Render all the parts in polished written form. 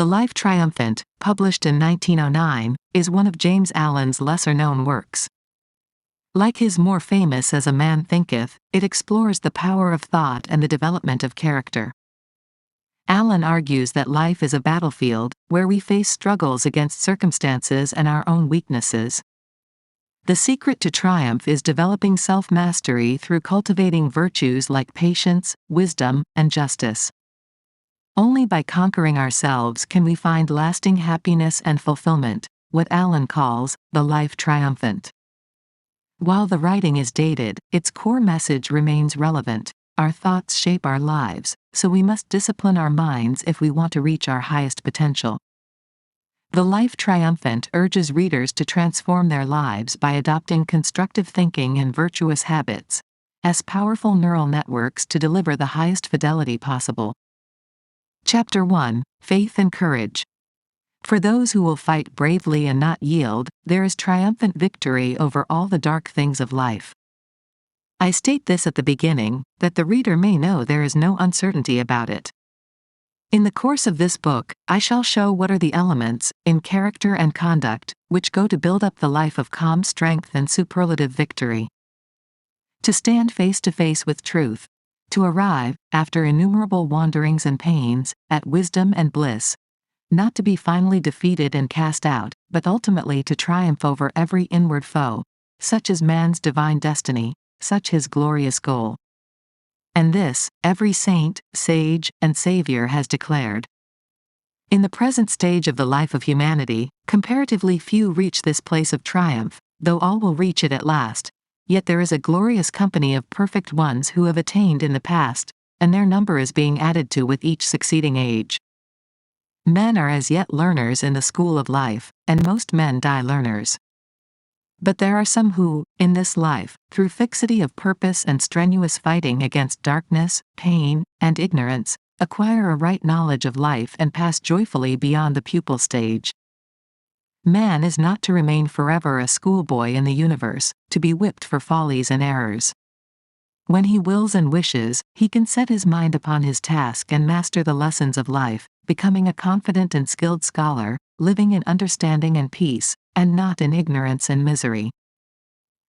The Life Triumphant, published in 1909, is one of James Allen's lesser-known works. Like his more famous As a Man Thinketh, it explores the power of thought and the development of character. Allen argues that life is a battlefield, where we face struggles against circumstances and our own weaknesses. The secret to triumph is developing self-mastery through cultivating virtues like patience, wisdom, and justice. Only by conquering ourselves can we find lasting happiness and fulfillment, what Allen calls the life triumphant. While the writing is dated, its core message remains relevant. Our thoughts shape our lives, so we must discipline our minds if we want to reach our highest potential. The Life Triumphant urges readers to transform their lives by adopting constructive thinking and virtuous habits, as powerful neural networks to deliver the highest fidelity possible. Chapter 1: Faith and Courage. For those who will fight bravely and not yield, there is triumphant victory over all the dark things of life. I state this at the beginning, that the reader may know there is no uncertainty about it. In the course of this book, I shall show what are the elements, in character and conduct, which go to build up the life of calm strength and superlative victory. To stand face to face with truth. To arrive, after innumerable wanderings and pains, at wisdom and bliss. Not to be finally defeated and cast out, but ultimately to triumph over every inward foe. Such is man's divine destiny, such his glorious goal. And this, every saint, sage, and savior has declared. In the present stage of the life of humanity, comparatively few reach this place of triumph, though all will reach it at last. Yet there is a glorious company of perfect ones who have attained in the past, and their number is being added to with each succeeding age. Men are as yet learners in the school of life, and most men die learners. But there are some who, in this life, through fixity of purpose and strenuous fighting against darkness, pain, and ignorance, acquire a right knowledge of life and pass joyfully beyond the pupil stage. Man is not to remain forever a schoolboy in the universe, to be whipped for follies and errors. When he wills and wishes, he can set his mind upon his task and master the lessons of life, becoming a confident and skilled scholar, living in understanding and peace, and not in ignorance and misery.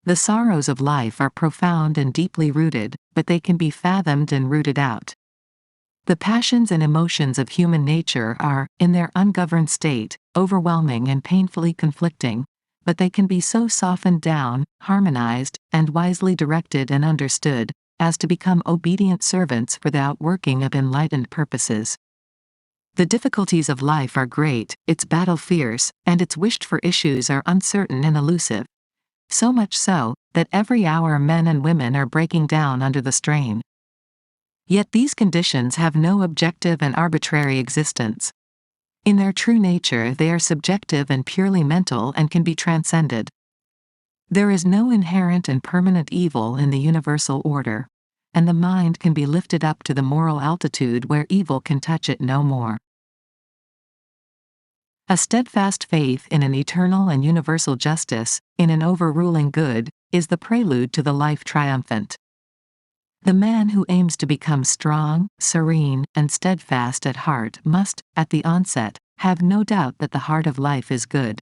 The sorrows of life are profound and deeply rooted, but they can be fathomed and rooted out. The passions and emotions of human nature are, in their ungoverned state, overwhelming and painfully conflicting, but they can be so softened down, harmonized, and wisely directed and understood, as to become obedient servants for the outworking of enlightened purposes. The difficulties of life are great, its battle fierce, and its wished-for issues are uncertain and elusive. So much so, that every hour men and women are breaking down under the strain. Yet these conditions have no objective and arbitrary existence. In their true nature they are subjective and purely mental and can be transcended. There is no inherent and permanent evil in the universal order, and the mind can be lifted up to the moral altitude where evil can touch it no more. A steadfast faith in an eternal and universal justice, in an overruling good, is the prelude to the life triumphant. The man who aims to become strong, serene, and steadfast at heart must, at the onset, have no doubt that the heart of life is good.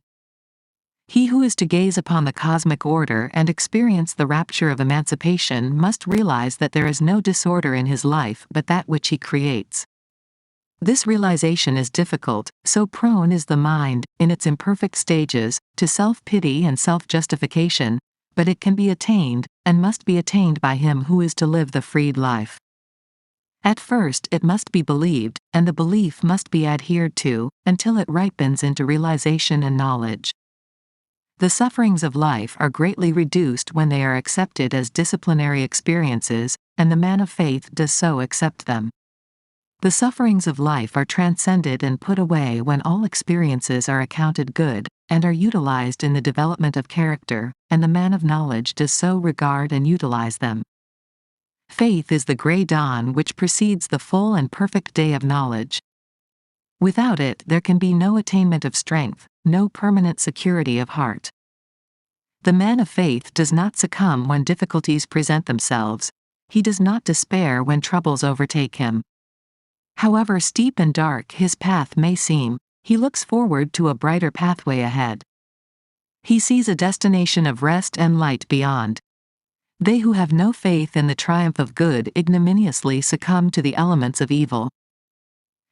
He who is to gaze upon the cosmic order and experience the rapture of emancipation must realize that there is no disorder in his life but that which he creates. This realization is difficult, so prone is the mind, in its imperfect stages, to self-pity and self-justification, but it can be attained, and must be attained by him who is to live the freed life. At first it must be believed, and the belief must be adhered to, until it ripens into realization and knowledge. The sufferings of life are greatly reduced when they are accepted as disciplinary experiences, and the man of faith does so accept them. The sufferings of life are transcended and put away when all experiences are accounted good, and are utilized in the development of character, and the man of knowledge does so regard and utilize them. Faith is the gray dawn which precedes the full and perfect day of knowledge. Without it there can be no attainment of strength, no permanent security of heart. The man of faith does not succumb when difficulties present themselves. He does not despair when troubles overtake him. However steep and dark his path may seem, he looks forward to a brighter pathway ahead. He sees a destination of rest and light beyond. They who have no faith in the triumph of good ignominiously succumb to the elements of evil.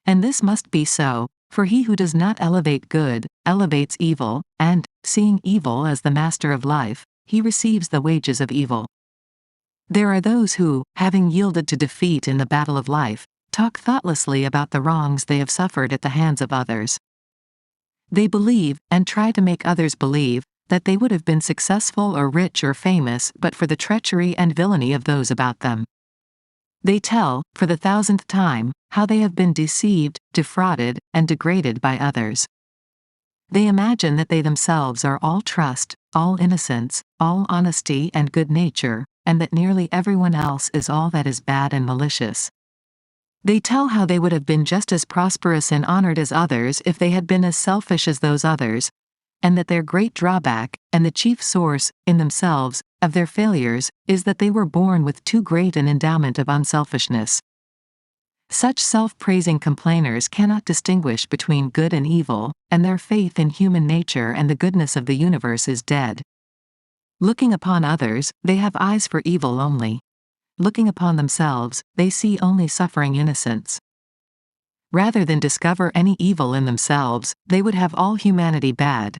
And this must be so, for he who does not elevate good, elevates evil, and, seeing evil as the master of life, he receives the wages of evil. There are those who, having yielded to defeat in the battle of life, talk thoughtlessly about the wrongs they have suffered at the hands of others. They believe, and try to make others believe, that they would have been successful or rich or famous but for the treachery and villainy of those about them. They tell, for the 1000th time, how they have been deceived, defrauded, and degraded by others. They imagine that they themselves are all trust, all innocence, all honesty and good nature, and that nearly everyone else is all that is bad and malicious. They tell how they would have been just as prosperous and honored as others if they had been as selfish as those others, and that their great drawback, and the chief source, in themselves, of their failures, is that they were born with too great an endowment of unselfishness. Such self-praising complainers cannot distinguish between good and evil, and their faith in human nature and the goodness of the universe is dead. Looking upon others, they have eyes for evil only. Looking upon themselves, they see only suffering innocence. Rather than discover any evil in themselves, they would have all humanity bad.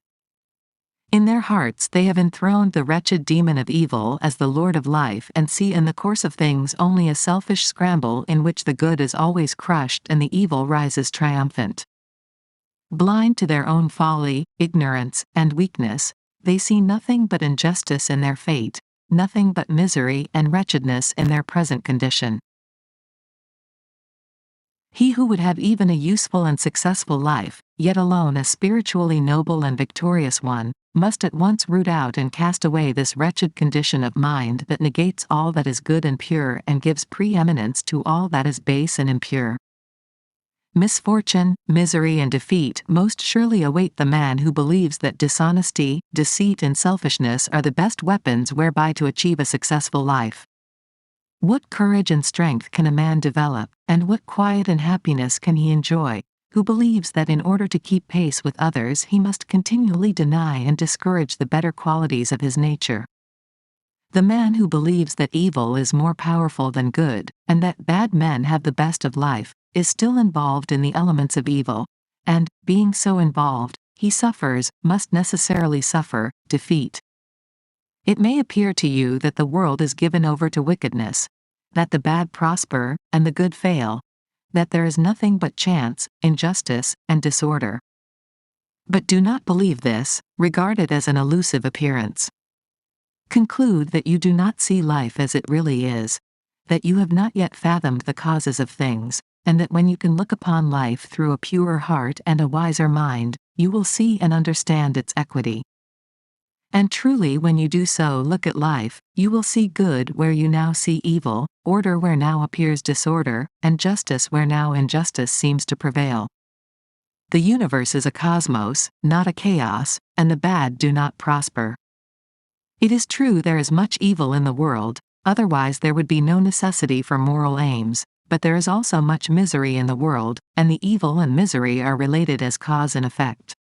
In their hearts they have enthroned the wretched demon of evil as the Lord of life and see in the course of things only a selfish scramble in which the good is always crushed and the evil rises triumphant. Blind to their own folly, ignorance, and weakness, they see nothing but injustice in their fate, nothing but misery and wretchedness in their present condition. He who would have even a useful and successful life, yet alone a spiritually noble and victorious one, must at once root out and cast away this wretched condition of mind that negates all that is good and pure and gives preeminence to all that is base and impure. Misfortune, misery and defeat most surely await the man who believes that dishonesty, deceit and selfishness are the best weapons whereby to achieve a successful life. What courage and strength can a man develop, and what quiet and happiness can he enjoy, who believes that in order to keep pace with others he must continually deny and discourage the better qualities of his nature? The man who believes that evil is more powerful than good, and that bad men have the best of life, is still involved in the elements of evil, and, being so involved, he suffers, must necessarily suffer, defeat. It may appear to you that the world is given over to wickedness, that the bad prosper, and the good fail, that there is nothing but chance, injustice, and disorder. But do not believe this, regard it as an illusive appearance. Conclude that you do not see life as it really is, that you have not yet fathomed the causes of things, and that when you can look upon life through a purer heart and a wiser mind, you will see and understand its equity. And truly when you do so look at life, you will see good where you now see evil, order where now appears disorder, and justice where now injustice seems to prevail. The universe is a cosmos, not a chaos, and the bad do not prosper. It is true there is much evil in the world, otherwise there would be no necessity for moral aims, but there is also much misery in the world, and the evil and misery are related as cause and effect.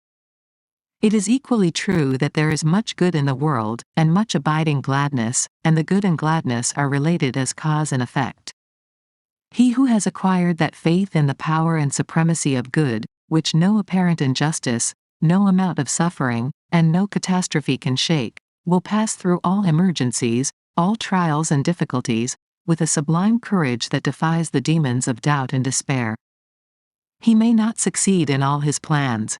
It is equally true that there is much good in the world, and much abiding gladness, and the good and gladness are related as cause and effect. He who has acquired that faith in the power and supremacy of good, which no apparent injustice, no amount of suffering, and no catastrophe can shake, will pass through all emergencies, all trials and difficulties, with a sublime courage that defies the demons of doubt and despair. He may not succeed in all his plans.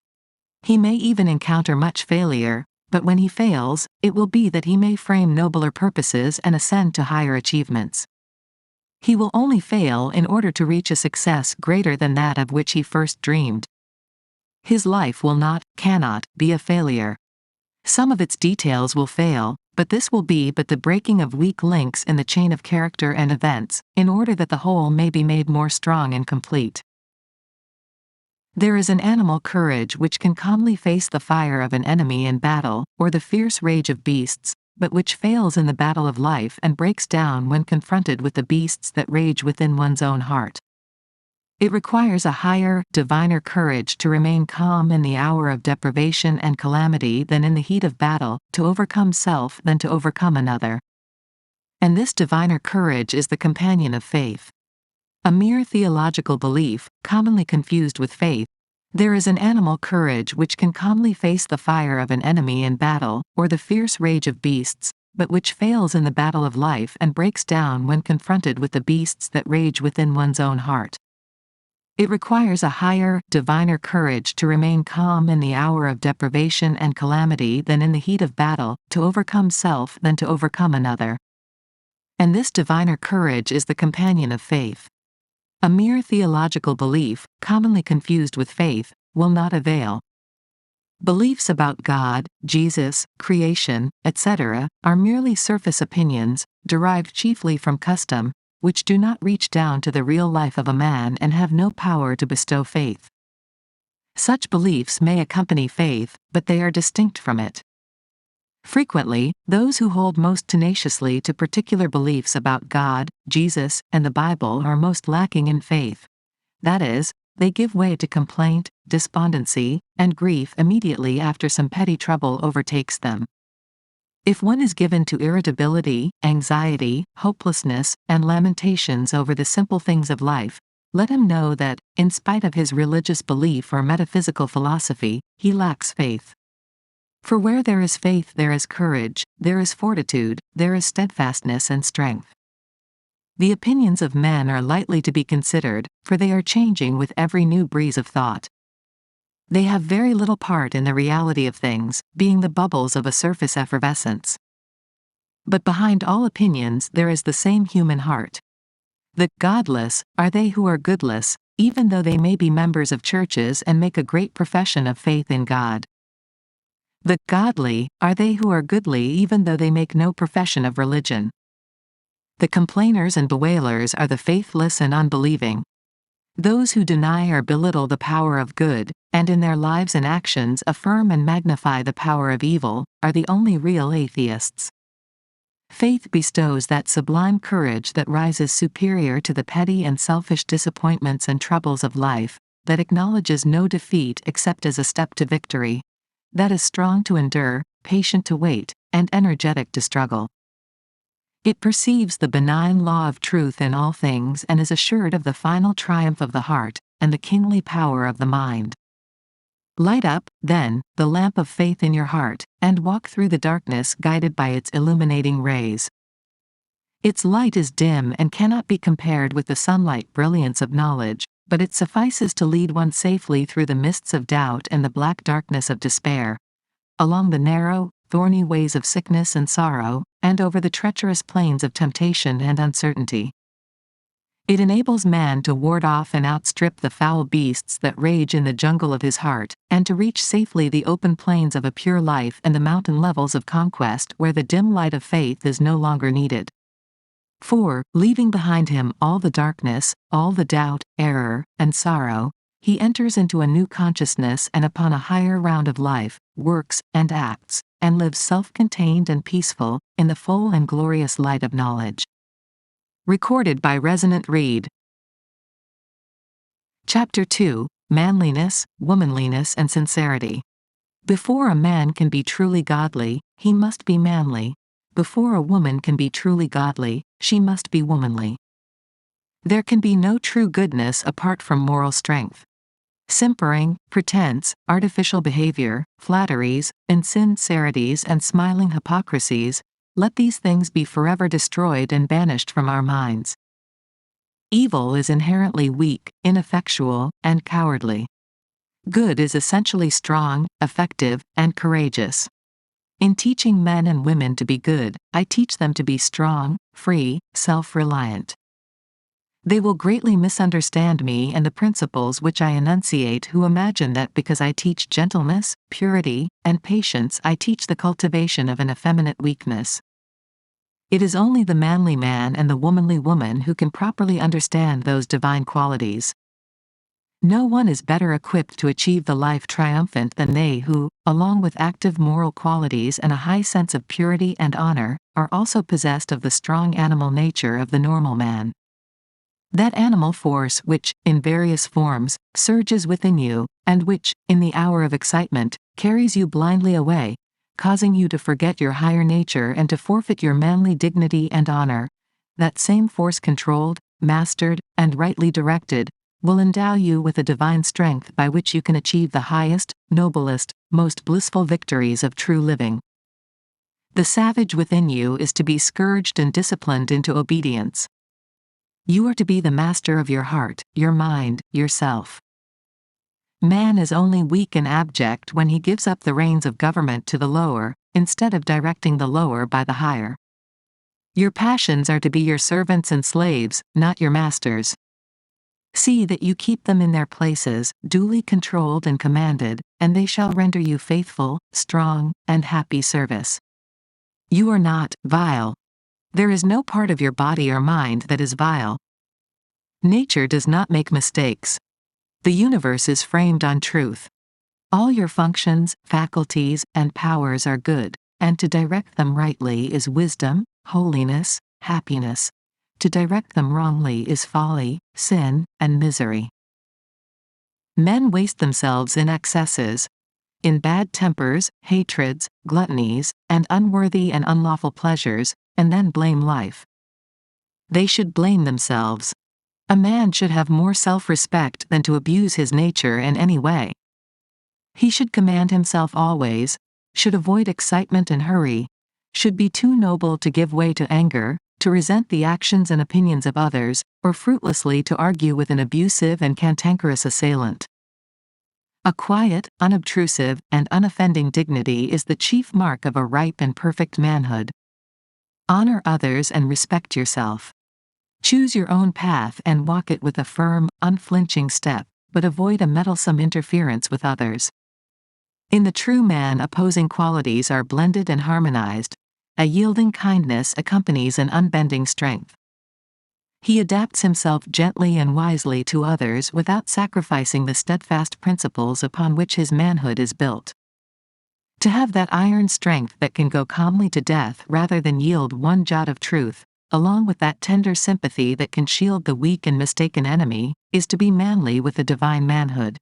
He may even encounter much failure, but when he fails, it will be that he may frame nobler purposes and ascend to higher achievements. He will only fail in order to reach a success greater than that of which he first dreamed. His life will not, cannot, be a failure. Some of its details will fail, but this will be but the breaking of weak links in the chain of character and events, in order that the whole may be made more strong and complete. There is an animal courage which can calmly face the fire of an enemy in battle, or the fierce rage of beasts, but which fails in the battle of life and breaks down when confronted with the beasts that rage within one's own heart. It requires a higher, diviner courage to remain calm in the hour of deprivation and calamity than in the heat of battle, to overcome self than to overcome another. And this diviner courage is the companion of faith. A mere theological belief, commonly confused with faith, there is an animal courage which can calmly face the fire of an enemy in battle, or the fierce rage of beasts, but which fails in the battle of life and breaks down when confronted with the beasts that rage within one's own heart. It requires a higher, diviner courage to remain calm in the hour of deprivation and calamity than in the heat of battle, to overcome self than to overcome another. And this diviner courage is the companion of faith. A mere theological belief, commonly confused with faith, will not avail. Beliefs about God, Jesus, creation, etc., are merely surface opinions, derived chiefly from custom, which do not reach down to the real life of a man and have no power to bestow faith. Such beliefs may accompany faith, but they are distinct from it. Frequently, those who hold most tenaciously to particular beliefs about God, Jesus, and the Bible are most lacking in faith. That is, they give way to complaint, despondency, and grief immediately after some petty trouble overtakes them. If one is given to irritability, anxiety, hopelessness, and lamentations over the simple things of life, let him know that, in spite of his religious belief or metaphysical philosophy, he lacks faith. For where there is faith there is courage, there is fortitude, there is steadfastness and strength. The opinions of men are lightly to be considered, for they are changing with every new breeze of thought. They have very little part in the reality of things, being the bubbles of a surface effervescence. But behind all opinions there is the same human heart. The godless are they who are goodless, even though they may be members of churches and make a great profession of faith in God. The godly are they who are goodly even though they make no profession of religion. The complainers and bewailers are the faithless and unbelieving. Those who deny or belittle the power of good, and in their lives and actions affirm and magnify the power of evil, are the only real atheists. Faith bestows that sublime courage that rises superior to the petty and selfish disappointments and troubles of life, that acknowledges no defeat except as a step to victory, that is strong to endure, patient to wait, and energetic to struggle. It perceives the benign law of truth in all things and is assured of the final triumph of the heart, and the kingly power of the mind. Light up, then, the lamp of faith in your heart, and walk through the darkness guided by its illuminating rays. Its light is dim and cannot be compared with the sunlight brilliance of knowledge, but it suffices to lead one safely through the mists of doubt and the black darkness of despair, along the narrow, thorny ways of sickness and sorrow, and over the treacherous plains of temptation and uncertainty. It enables man to ward off and outstrip the foul beasts that rage in the jungle of his heart, and to reach safely the open plains of a pure life and the mountain levels of conquest where the dim light of faith is no longer needed. For, leaving behind him all the darkness, all the doubt, error, and sorrow, he enters into a new consciousness and upon a higher round of life, works, and acts, and lives self-contained and peaceful, in the full and glorious light of knowledge. Recorded by Resonant Read. Chapter 2, Manliness, Womanliness and Sincerity. Before a man can be truly godly, he must be manly. Before a woman can be truly godly, she must be womanly. There can be no true goodness apart from moral strength. Simpering, pretense, artificial behavior, flatteries, insincerities and smiling hypocrisies, let these things be forever destroyed and banished from our minds. Evil is inherently weak, ineffectual, and cowardly. Good is essentially strong, effective, and courageous. In teaching men and women to be good, I teach them to be strong, free, self-reliant. They will greatly misunderstand me and the principles which I enunciate who imagine that because I teach gentleness, purity, and patience I teach the cultivation of an effeminate weakness. It is only the manly man and the womanly woman who can properly understand those divine qualities. No one is better equipped to achieve the life triumphant than they who, along with active moral qualities and a high sense of purity and honor, are also possessed of the strong animal nature of the normal man. That animal force which, in various forms, surges within you, and which, in the hour of excitement, carries you blindly away, causing you to forget your higher nature and to forfeit your manly dignity and honor, that same force controlled, mastered, and rightly directed, will endow you with a divine strength by which you can achieve the highest, noblest, most blissful victories of true living. The savage within you is to be scourged and disciplined into obedience. You are to be the master of your heart, your mind, yourself. Man is only weak and abject when he gives up the reins of government to the lower, instead of directing the lower by the higher. Your passions are to be your servants and slaves, not your masters. See that you keep them in their places, duly controlled and commanded, and they shall render you faithful, strong, and happy service. You are not vile. There is no part of your body or mind that is vile. Nature does not make mistakes. The universe is framed on truth. All your functions, faculties, and powers are good, and to direct them rightly is wisdom, holiness, happiness. To direct them wrongly is folly, sin, and misery. Men waste themselves in excesses, in bad tempers, hatreds, gluttonies, and unworthy and unlawful pleasures, and then blame life. They should blame themselves. A man should have more self-respect than to abuse his nature in any way. He should command himself always, should avoid excitement and hurry, should be too noble to give way to anger, to resent the actions and opinions of others, or fruitlessly to argue with an abusive and cantankerous assailant. A quiet, unobtrusive, and unoffending dignity is the chief mark of a ripe and perfect manhood. Honor others and respect yourself. Choose your own path and walk it with a firm, unflinching step, but avoid a meddlesome interference with others. In the true man, opposing qualities are blended and harmonized. A yielding kindness accompanies an unbending strength. He adapts himself gently and wisely to others without sacrificing the steadfast principles upon which his manhood is built. To have that iron strength that can go calmly to death rather than yield one jot of truth, along with that tender sympathy that can shield the weak and mistaken enemy, is to be manly with a divine manhood.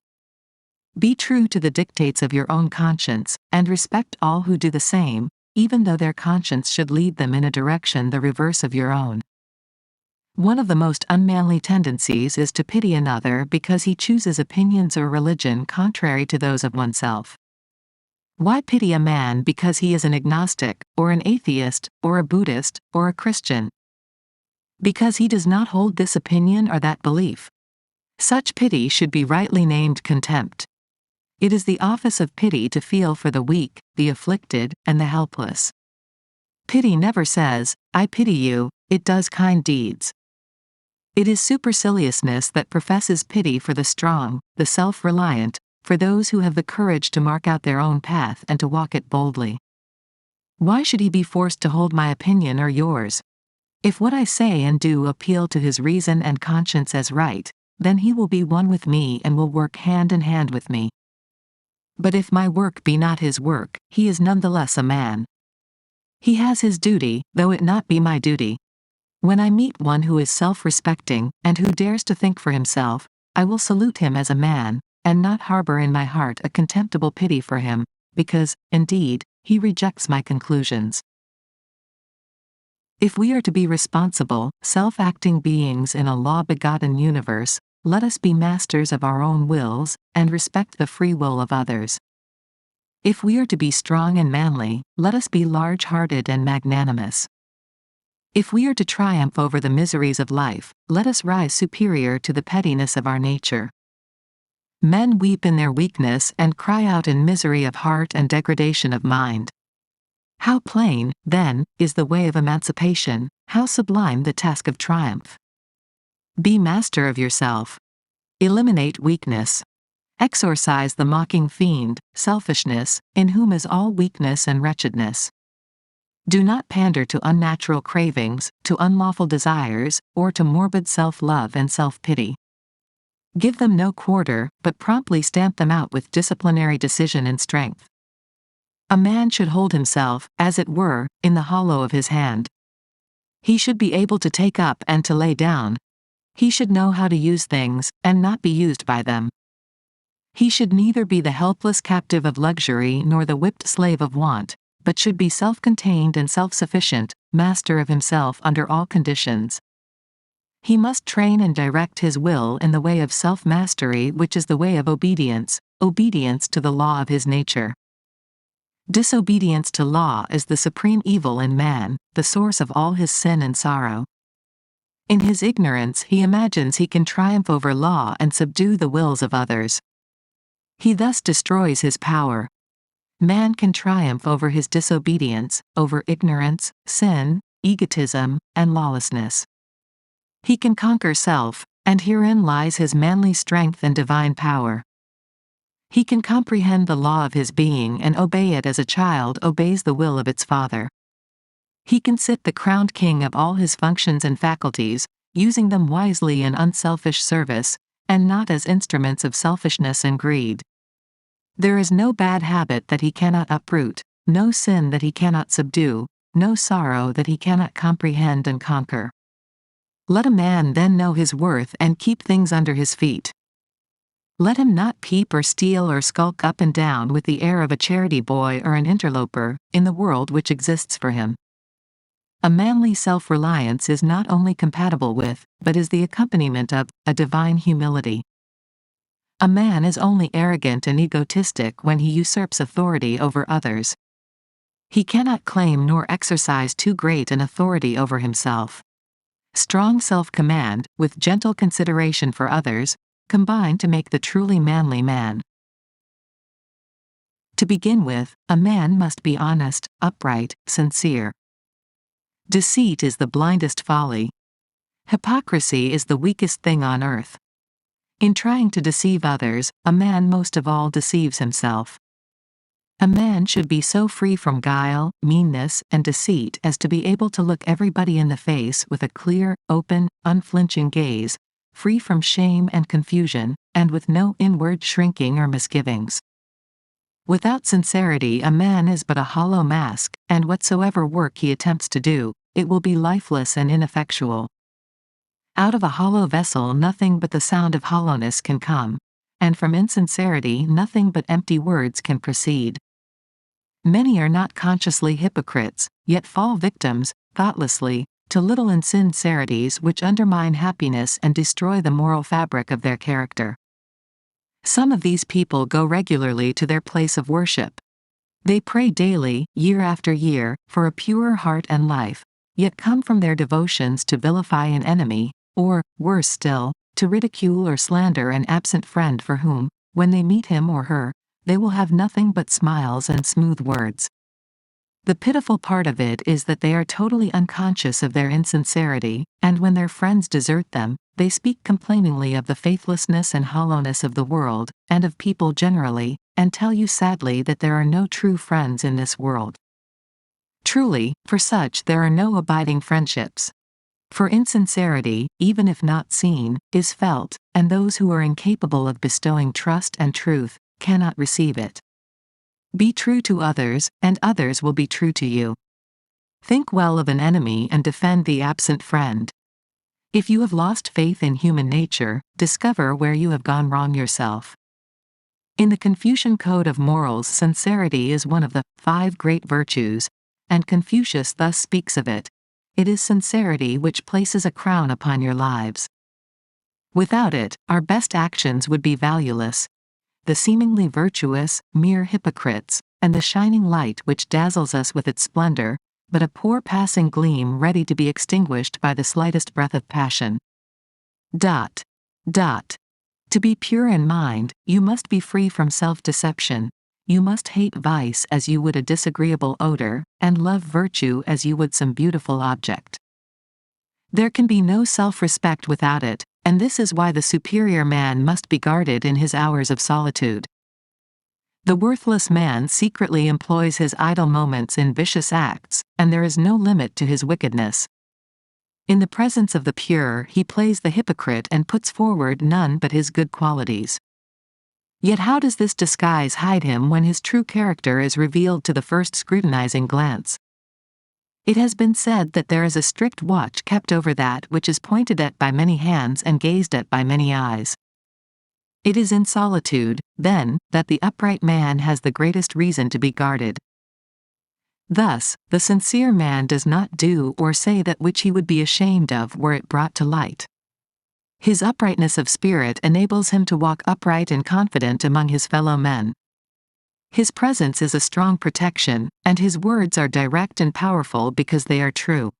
Be true to the dictates of your own conscience, and respect all who do the same, even though their conscience should lead them in a direction the reverse of your own. One of the most unmanly tendencies is to pity another because he chooses opinions or religion contrary to those of oneself. Why pity a man because he is an agnostic, or an atheist, or a Buddhist, or a Christian? Because he does not hold this opinion or that belief. Such pity should be rightly named contempt. It is the office of pity to feel for the weak, the afflicted, and the helpless. Pity never says, "I pity you," it does kind deeds. It is superciliousness that professes pity for the strong, the self-reliant, for those who have the courage to mark out their own path and to walk it boldly. Why should he be forced to hold my opinion or yours? If what I say and do appeal to his reason and conscience as right, then he will be one with me and will work hand in hand with me. But if my work be not his work, he is nonetheless a man. He has his duty, though it not be my duty. When I meet one who is self-respecting, and who dares to think for himself, I will salute him as a man, and not harbor in my heart a contemptible pity for him, because, indeed, he rejects my conclusions. If we are to be responsible, self-acting beings in a law-begotten universe, let us be masters of our own wills, and respect the free will of others. If we are to be strong and manly, let us be large-hearted and magnanimous. If we are to triumph over the miseries of life, let us rise superior to the pettiness of our nature. Men weep in their weakness and cry out in misery of heart and degradation of mind. How plain, then, is the way of emancipation, how sublime the task of triumph. Be master of yourself. Eliminate weakness. Exorcise the mocking fiend, selfishness, in whom is all weakness and wretchedness. Do not pander to unnatural cravings, to unlawful desires, or to morbid self-love and self-pity. Give them no quarter, but promptly stamp them out with disciplinary decision and strength. A man should hold himself, as it were, in the hollow of his hand. He should be able to take up and to lay down. He should know how to use things, and not be used by them. He should neither be the helpless captive of luxury nor the whipped slave of want, but should be self-contained and self-sufficient, master of himself under all conditions. He must train and direct his will in the way of self-mastery, which is the way of obedience to the law of his nature. Disobedience to law is the supreme evil in man, the source of all his sin and sorrow. In his ignorance he imagines he can triumph over law and subdue the wills of others. He thus destroys his power. Man can triumph over his disobedience, over ignorance, sin, egotism, and lawlessness. He can conquer self, and herein lies his manly strength and divine power. He can comprehend the law of his being and obey it as a child obeys the will of its father. He can sit the crowned king of all his functions and faculties, using them wisely in unselfish service, and not as instruments of selfishness and greed. There is no bad habit that he cannot uproot, no sin that he cannot subdue, no sorrow that he cannot comprehend and conquer. Let a man then know his worth and keep things under his feet. Let him not peep or steal or skulk up and down with the air of a charity boy or an interloper, in the world which exists for him. A manly self-reliance is not only compatible with, but is the accompaniment of, a divine humility. A man is only arrogant and egotistic when he usurps authority over others. He cannot claim nor exercise too great an authority over himself. Strong self-command, with gentle consideration for others, combine to make the truly manly man. To begin with, a man must be honest, upright, sincere. Deceit is the blindest folly. Hypocrisy is the weakest thing on earth. In trying to deceive others, a man most of all deceives himself. A man should be so free from guile, meanness, and deceit as to be able to look everybody in the face with a clear, open, unflinching gaze, free from shame and confusion, and with no inward shrinking or misgivings. Without sincerity a man is but a hollow mask, and whatsoever work he attempts to do, it will be lifeless and ineffectual. Out of a hollow vessel nothing but the sound of hollowness can come, and from insincerity nothing but empty words can proceed. Many are not consciously hypocrites, yet fall victims, thoughtlessly, to little insincerities which undermine happiness and destroy the moral fabric of their character. Some of these people go regularly to their place of worship. They pray daily, year after year, for a purer heart and life, yet come from their devotions to vilify an enemy, or, worse still, to ridicule or slander an absent friend for whom, when they meet him or her, they will have nothing but smiles and smooth words. The pitiful part of it is that they are totally unconscious of their insincerity, and when their friends desert them, they speak complainingly of the faithlessness and hollowness of the world, and of people generally, and tell you sadly that there are no true friends in this world. Truly, for such there are no abiding friendships. For insincerity, even if not seen, is felt, and those who are incapable of bestowing trust and truth, cannot receive it. Be true to others, and others will be true to you. Think well of an enemy and defend the absent friend. If you have lost faith in human nature, discover where you have gone wrong yourself. In the Confucian Code of Morals, sincerity is one of the 5 great virtues, and Confucius thus speaks of it. It is sincerity which places a crown upon your lives. Without it, our best actions would be valueless. The seemingly virtuous, mere hypocrites, and the shining light which dazzles us with its splendor, but a poor passing gleam ready to be extinguished by the slightest breath of passion. To be pure in mind, you must be free from self-deception. You must hate vice as you would a disagreeable odor, and love virtue as you would some beautiful object. There can be no self-respect without it, and this is why the superior man must be guarded in his hours of solitude. The worthless man secretly employs his idle moments in vicious acts, and there is no limit to his wickedness. In the presence of the pure he plays the hypocrite and puts forward none but his good qualities. Yet how does this disguise hide him when his true character is revealed to the first scrutinizing glance? It has been said that there is a strict watch kept over that which is pointed at by many hands and gazed at by many eyes. It is in solitude, then, that the upright man has the greatest reason to be guarded. Thus, the sincere man does not do or say that which he would be ashamed of were it brought to light. His uprightness of spirit enables him to walk upright and confident among his fellow men. His presence is a strong protection, and his words are direct and powerful because they are true.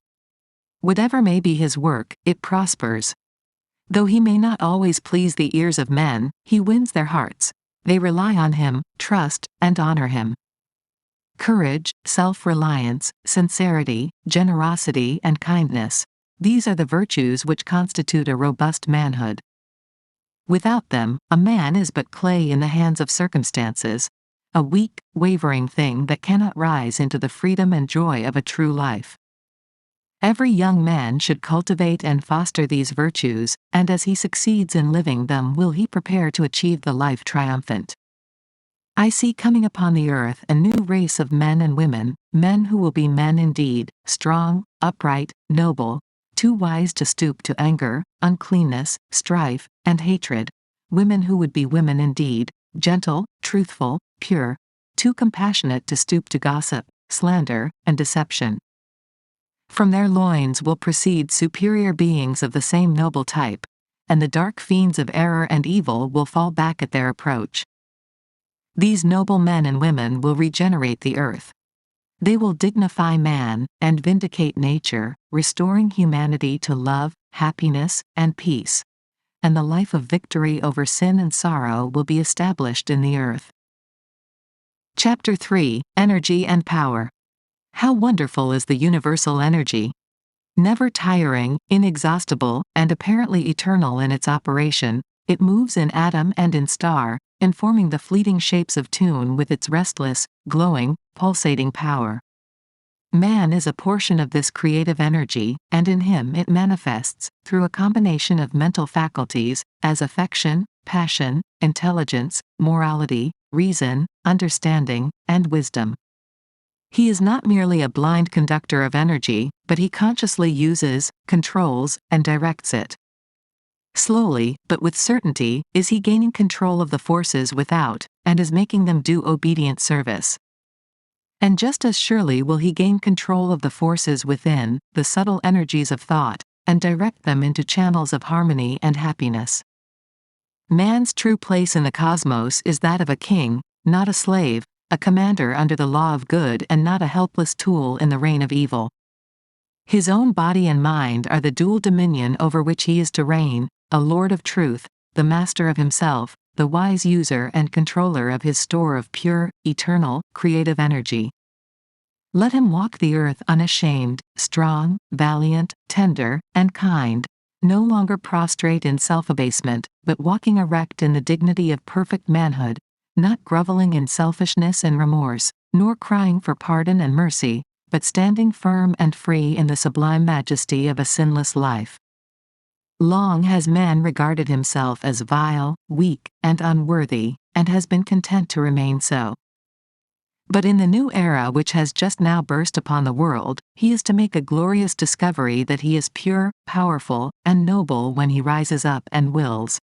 Whatever may be his work, it prospers. Though he may not always please the ears of men, he wins their hearts. They rely on him, trust, and honor him. Courage, self-reliance, sincerity, generosity, and kindness. These are the virtues which constitute a robust manhood. Without them, a man is but clay in the hands of circumstances, a weak, wavering thing that cannot rise into the freedom and joy of a true life. Every young man should cultivate and foster these virtues, and as he succeeds in living them will he prepare to achieve the life triumphant. I see coming upon the earth a new race of men and women, men who will be men indeed, strong, upright, noble, too wise to stoop to anger, uncleanness, strife, and hatred, women who would be women indeed, gentle, truthful, pure, too compassionate to stoop to gossip, slander, and deception. From their loins will proceed superior beings of the same noble type, and the dark fiends of error and evil will fall back at their approach. These noble men and women will regenerate the earth. They will dignify man, and vindicate nature, restoring humanity to love, happiness, and peace. And the life of victory over sin and sorrow will be established in the earth. Chapter 3: Energy and Power. How wonderful is the universal energy! Never tiring, inexhaustible, and apparently eternal in its operation, it moves in atom and in star, informing the fleeting shapes of tune with its restless, glowing, pulsating power. Man is a portion of this creative energy, and in him it manifests, through a combination of mental faculties, as affection, passion, intelligence, morality, reason, understanding, and wisdom. He is not merely a blind conductor of energy, but he consciously uses, controls, and directs it. Slowly, but with certainty, is he gaining control of the forces without, and is making them do obedient service. And just as surely will he gain control of the forces within, the subtle energies of thought, and direct them into channels of harmony and happiness. Man's true place in the cosmos is that of a king, not a slave, a commander under the law of good and not a helpless tool in the reign of evil. His own body and mind are the dual dominion over which he is to reign, a lord of truth, the master of himself, the wise user and controller of his store of pure, eternal, creative energy. Let him walk the earth unashamed, strong, valiant, tender, and kind, no longer prostrate in self-abasement, but walking erect in the dignity of perfect manhood, not groveling in selfishness and remorse, nor crying for pardon and mercy, but standing firm and free in the sublime majesty of a sinless life. Long has man regarded himself as vile, weak, and unworthy, and has been content to remain so. But in the new era which has just now burst upon the world, he is to make a glorious discovery that he is pure, powerful, and noble when he rises up and wills.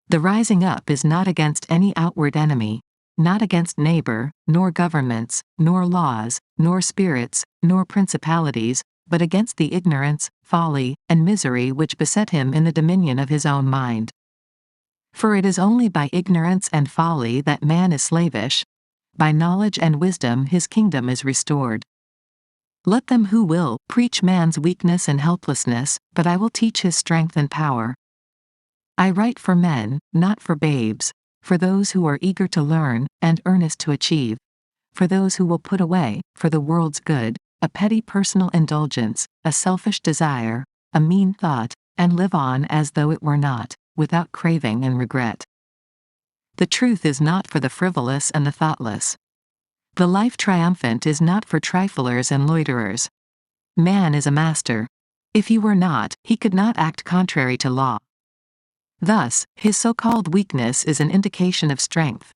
The rising up is not against any outward enemy, not against neighbor, nor governments, nor laws, nor spirits, nor principalities, but against the ignorance, folly, and misery which beset him in the dominion of his own mind. For it is only by ignorance and folly that man is slavish. By knowledge and wisdom his kingdom is restored. Let them who will preach man's weakness and helplessness, but I will teach his strength and power. I write for men, not for babes, for those who are eager to learn, and earnest to achieve, for those who will put away, for the world's good, a petty personal indulgence, a selfish desire, a mean thought, and live on as though it were not, without craving and regret. The truth is not for the frivolous and the thoughtless. The life triumphant is not for triflers and loiterers. Man is a master. If he were not, he could not act contrary to law. Thus, his so-called weakness is an indication of strength.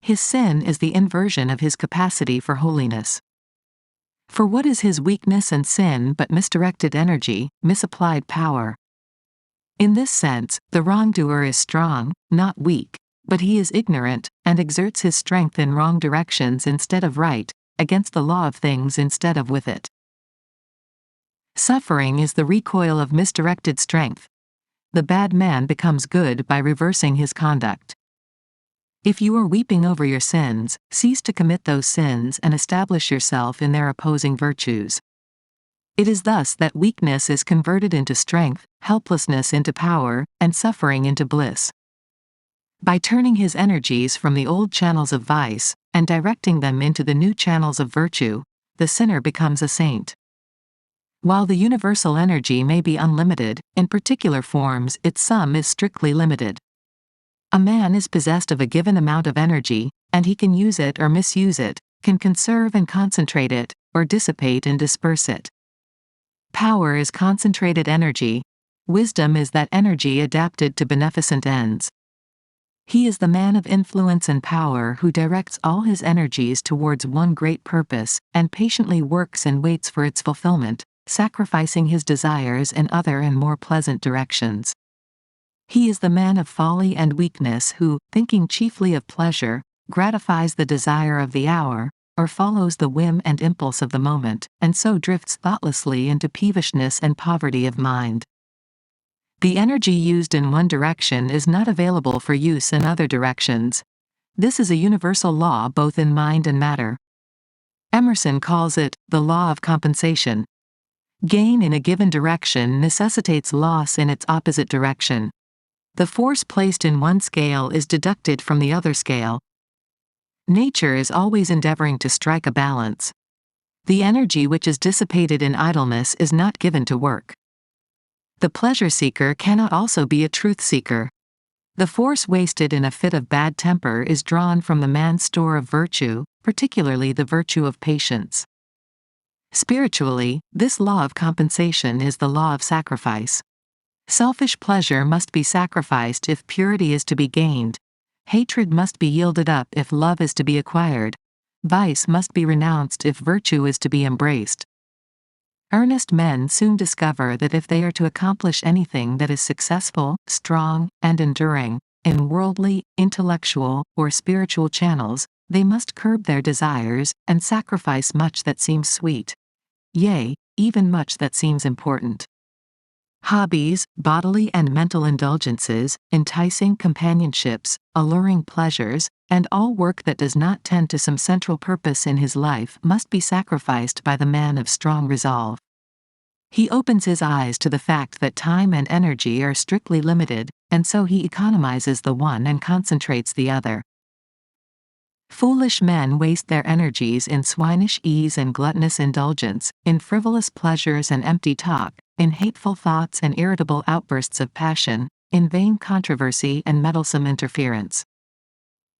His sin is the inversion of his capacity for holiness. For what is his weakness and sin but misdirected energy, misapplied power? In this sense, the wrongdoer is strong, not weak, but he is ignorant, and exerts his strength in wrong directions instead of right, against the law of things instead of with it. Suffering is the recoil of misdirected strength. The bad man becomes good by reversing his conduct. If you are weeping over your sins, cease to commit those sins and establish yourself in their opposing virtues. It is thus that weakness is converted into strength, helplessness into power, and suffering into bliss. By turning his energies from the old channels of vice, and directing them into the new channels of virtue, the sinner becomes a saint. While the universal energy may be unlimited, in particular forms its sum is strictly limited. A man is possessed of a given amount of energy, and he can use it or misuse it, can conserve and concentrate it, or dissipate and disperse it. Power is concentrated energy. Wisdom is that energy adapted to beneficent ends. He is the man of influence and power who directs all his energies towards one great purpose, and patiently works and waits for its fulfillment, sacrificing his desires in other and more pleasant directions. He is the man of folly and weakness who, thinking chiefly of pleasure, gratifies the desire of the hour, or follows the whim and impulse of the moment, and so drifts thoughtlessly into peevishness and poverty of mind. The energy used in one direction is not available for use in other directions. This is a universal law both in mind and matter. Emerson calls it the law of compensation. Gain in a given direction necessitates loss in its opposite direction. The force placed in one scale is deducted from the other scale. Nature is always endeavoring to strike a balance. The energy which is dissipated in idleness is not given to work. The pleasure seeker cannot also be a truth seeker. The force wasted in a fit of bad temper is drawn from the man's store of virtue, particularly the virtue of patience. Spiritually, this law of compensation is the law of sacrifice. Selfish pleasure must be sacrificed if purity is to be gained. Hatred must be yielded up if love is to be acquired. Vice must be renounced if virtue is to be embraced. Earnest men soon discover that if they are to accomplish anything that is successful, strong, and enduring, in worldly, intellectual, or spiritual channels, they must curb their desires, and sacrifice much that seems sweet. Yea, even much that seems important. Hobbies, bodily and mental indulgences, enticing companionships, alluring pleasures, and all work that does not tend to some central purpose in his life must be sacrificed by the man of strong resolve. He opens his eyes to the fact that time and energy are strictly limited, and so he economizes the one and concentrates the other. Foolish men waste their energies in swinish ease and gluttonous indulgence, in frivolous pleasures and empty talk, in hateful thoughts and irritable outbursts of passion, in vain controversy and meddlesome interference.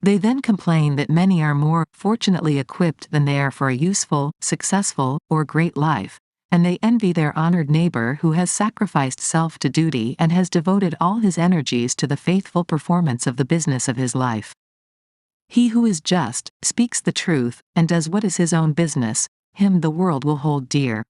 They then complain that many are more fortunately equipped than they are for a useful, successful, or great life, and they envy their honored neighbor who has sacrificed self to duty and has devoted all his energies to the faithful performance of the business of his life. He who is just, speaks the truth, and does what is his own business, him the world will hold dear.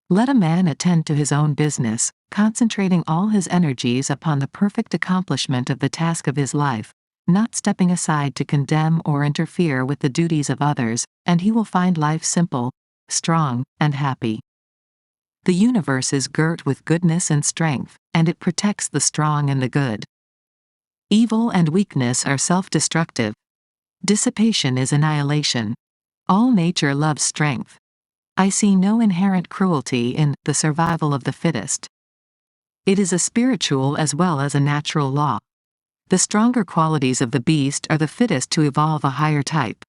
Let a man attend to his own business, concentrating all his energies upon the perfect accomplishment of the task of his life, not stepping aside to condemn or interfere with the duties of others, and he will find life simple, strong, and happy. The universe is girt with goodness and strength, and it protects the strong and the good. Evil and weakness are self-destructive. Dissipation is annihilation. All nature loves strength. I see no inherent cruelty in the survival of the fittest. It is a spiritual as well as a natural law. The stronger qualities of the beast are the fittest to evolve a higher type.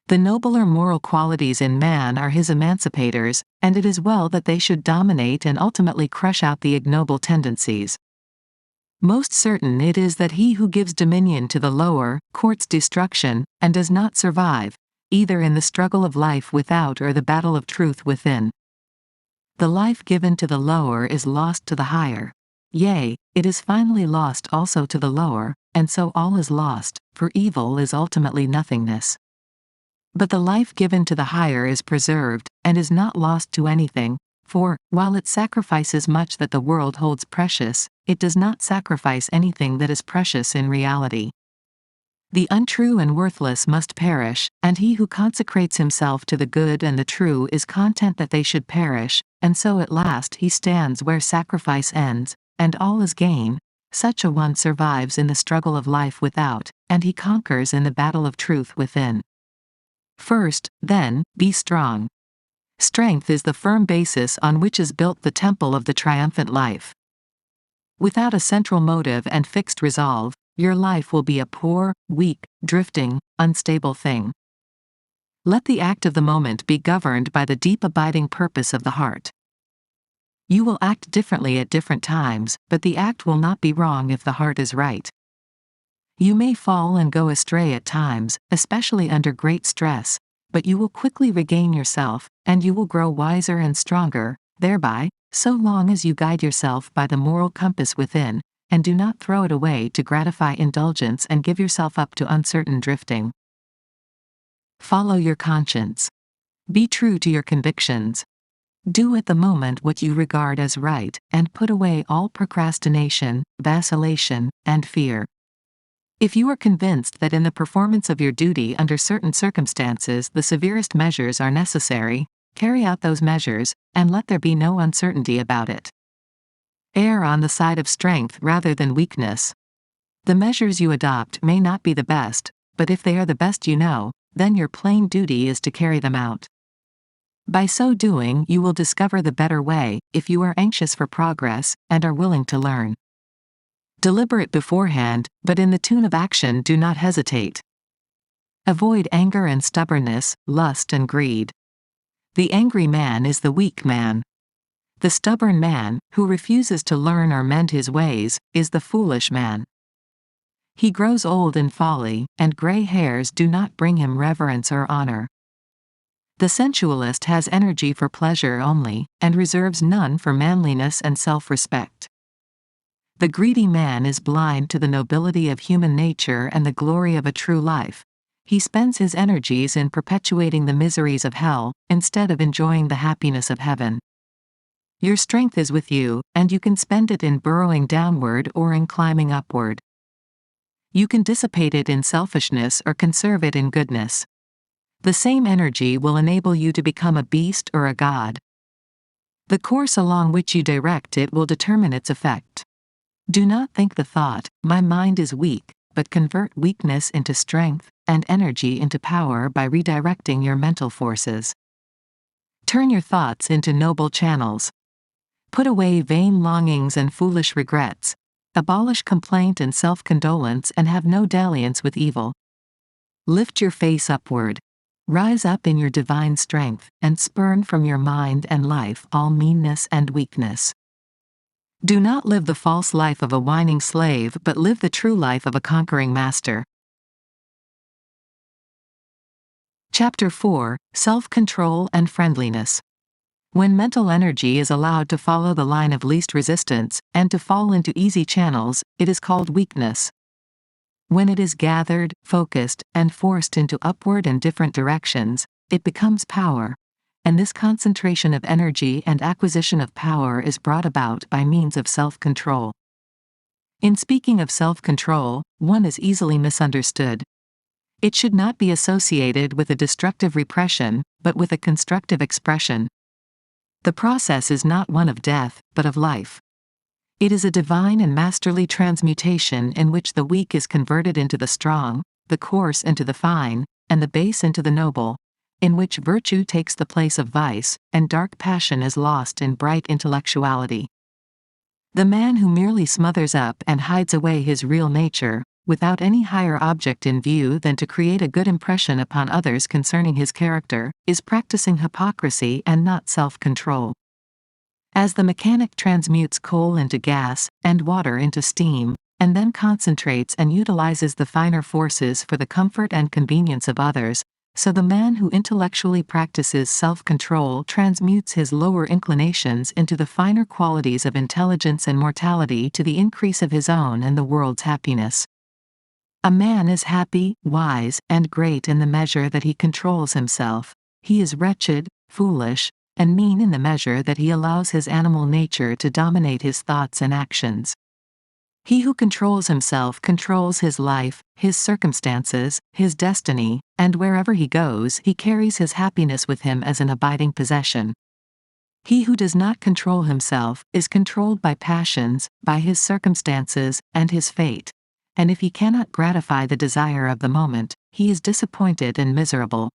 The nobler moral qualities in man are his emancipators, and it is well that they should dominate and ultimately crush out the ignoble tendencies. Most certain it is that he who gives dominion to the lower, courts destruction, and does not survive, either in the struggle of life without or the battle of truth within. The life given to the lower is lost to the higher. Yea, it is finally lost also to the lower, and so all is lost, for evil is ultimately nothingness. But the life given to the higher is preserved, and is not lost to anything, for, while it sacrifices much that the world holds precious, it does not sacrifice anything that is precious in reality. The untrue and worthless must perish, and he who consecrates himself to the good and the true is content that they should perish, and so at last he stands where sacrifice ends, and all is gain. Such a one survives in the struggle of life without, and he conquers in the battle of truth within. First, then, be strong. Strength is the firm basis on which is built the temple of the triumphant life. Without a central motive and fixed resolve, your life will be a poor, weak, drifting, unstable thing. Let the act of the moment be governed by the deep abiding purpose of the heart. You will act differently at different times, but the act will not be wrong if the heart is right. You may fall and go astray at times, especially under great stress, but you will quickly regain yourself, and you will grow wiser and stronger, thereby, so long as you guide yourself by the moral compass within, and do not throw it away to gratify indulgence and give yourself up to uncertain drifting. Follow your conscience. Be true to your convictions. Do at the moment what you regard as right, and put away all procrastination, vacillation, and fear. If you are convinced that in the performance of your duty under certain circumstances the severest measures are necessary, carry out those measures, and let there be no uncertainty about it. Err on the side of strength rather than weakness. The measures you adopt may not be the best, but if they are the best you know, then your plain duty is to carry them out. By so doing you will discover the better way, if you are anxious for progress, and are willing to learn. Deliberate beforehand, but in the tune of action do not hesitate. Avoid anger and stubbornness, lust and greed. The angry man is the weak man. The stubborn man, who refuses to learn or mend his ways, is the foolish man. He grows old in folly, and gray hairs do not bring him reverence or honor. The sensualist has energy for pleasure only, and reserves none for manliness and self-respect. The greedy man is blind to the nobility of human nature and the glory of a true life. He spends his energies in perpetuating the miseries of hell, instead of enjoying the happiness of heaven. Your strength is with you, and you can spend it in burrowing downward or in climbing upward. You can dissipate it in selfishness or conserve it in goodness. The same energy will enable you to become a beast or a god. The course along which you direct it will determine its effect. Do not think the thought, "My mind is weak," but convert weakness into strength, and energy into power by redirecting your mental forces. Turn your thoughts into noble channels. Put away vain longings and foolish regrets. Abolish complaint and self-condolence and have no dalliance with evil. Lift your face upward. Rise up in your divine strength, and spurn from your mind and life all meanness and weakness. Do not live the false life of a whining slave, but live the true life of a conquering master. Chapter 4: Self-Control and Friendliness. When mental energy is allowed to follow the line of least resistance, and to fall into easy channels, it is called weakness. When it is gathered, focused, and forced into upward and different directions, it becomes power. And this concentration of energy and acquisition of power is brought about by means of self-control. In speaking of self-control, one is easily misunderstood. It should not be associated with a destructive repression, but with a constructive expression. The process is not one of death, but of life. It is a divine and masterly transmutation in which the weak is converted into the strong, the coarse into the fine, and the base into the noble, in which virtue takes the place of vice, and dark passion is lost in bright intellectuality. The man who merely smothers up and hides away his real nature, without any higher object in view than to create a good impression upon others concerning his character, is practicing hypocrisy and not self-control. As the mechanic transmutes coal into gas, and water into steam, and then concentrates and utilizes the finer forces for the comfort and convenience of others, so the man who intellectually practices self-control transmutes his lower inclinations into the finer qualities of intelligence and mortality to the increase of his own and the world's happiness. A man is happy, wise, and great in the measure that he controls himself. He is wretched, foolish, and mean in the measure that he allows his animal nature to dominate his thoughts and actions. He who controls himself controls his life, his circumstances, his destiny, and wherever he goes he carries his happiness with him as an abiding possession. He who does not control himself is controlled by passions, by his circumstances, and his fate. And if he cannot gratify the desire of the moment, he is disappointed and miserable.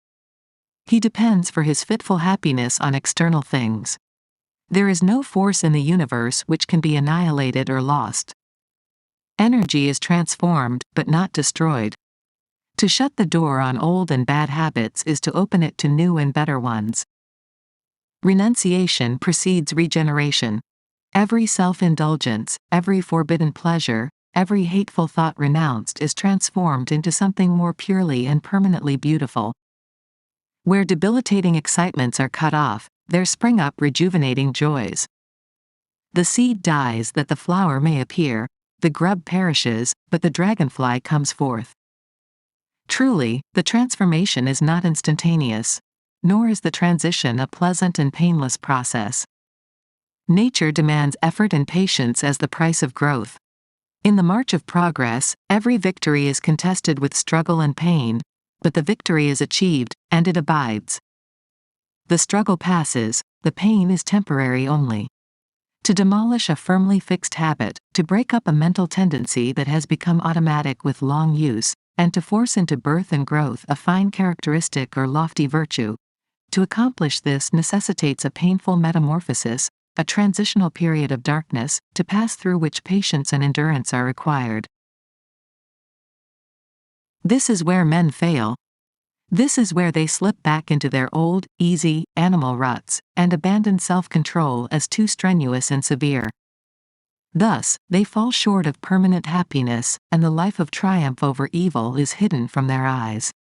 He depends for his fitful happiness on external things. There is no force in the universe which can be annihilated or lost. Energy is transformed, but not destroyed. To shut the door on old and bad habits is to open it to new and better ones. Renunciation precedes regeneration. Every self-indulgence, every forbidden pleasure, every hateful thought renounced is transformed into something more purely and permanently beautiful. Where debilitating excitements are cut off, there spring up rejuvenating joys. The seed dies that the flower may appear, the grub perishes, but the dragonfly comes forth. Truly, the transformation is not instantaneous, nor is the transition a pleasant and painless process. Nature demands effort and patience as the price of growth. In the march of progress, every victory is contested with struggle and pain, but the victory is achieved, and it abides. The struggle passes, the pain is temporary only. To demolish a firmly fixed habit, to break up a mental tendency that has become automatic with long use, and to force into birth and growth a fine characteristic or lofty virtue, to accomplish this necessitates a painful metamorphosis, a transitional period of darkness, to pass through which patience and endurance are required. This is where men fail. This is where they slip back into their old, easy, animal ruts, and abandon self-control as too strenuous and severe. Thus, they fall short of permanent happiness, and the life of triumph over evil is hidden from their eyes.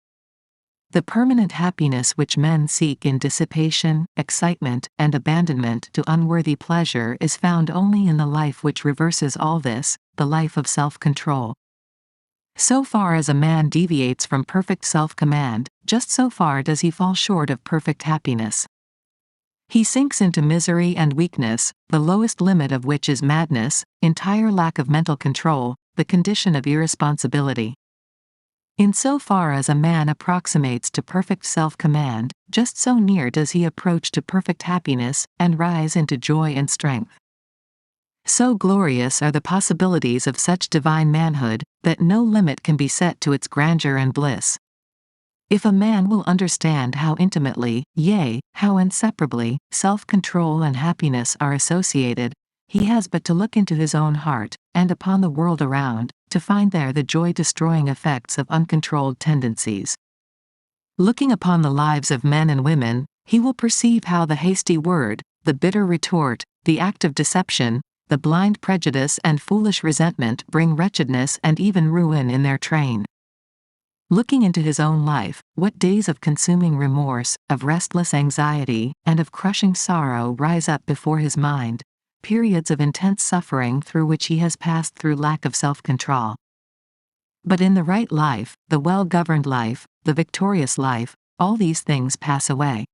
The permanent happiness which men seek in dissipation, excitement, and abandonment to unworthy pleasure is found only in the life which reverses all this, the life of self-control. So far as a man deviates from perfect self-command, just so far does he fall short of perfect happiness. He sinks into misery and weakness, the lowest limit of which is madness, entire lack of mental control, the condition of irresponsibility. In so far as a man approximates to perfect self-command, just so near does he approach to perfect happiness, and rise into joy and strength. So glorious are the possibilities of such divine manhood, that no limit can be set to its grandeur and bliss. If a man will understand how intimately, yea, how inseparably, self-control and happiness are associated, he has but to look into his own heart, and upon the world around, to find there the joy-destroying effects of uncontrolled tendencies. Looking upon the lives of men and women, he will perceive how the hasty word, the bitter retort, the act of deception, the blind prejudice and foolish resentment bring wretchedness and even ruin in their train. Looking into his own life, what days of consuming remorse, of restless anxiety, and of crushing sorrow rise up before his mind, periods of intense suffering through which he has passed through lack of self-control. But in the right life, the well-governed life, the victorious life, all these things pass away.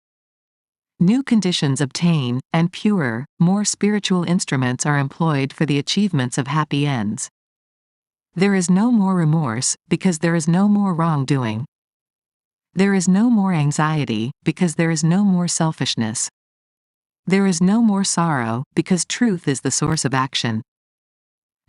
New conditions obtain, and purer, more spiritual instruments are employed for the achievements of happy ends. There is no more remorse, because there is no more wrongdoing. There is no more anxiety, because there is no more selfishness. There is no more sorrow, because truth is the source of action.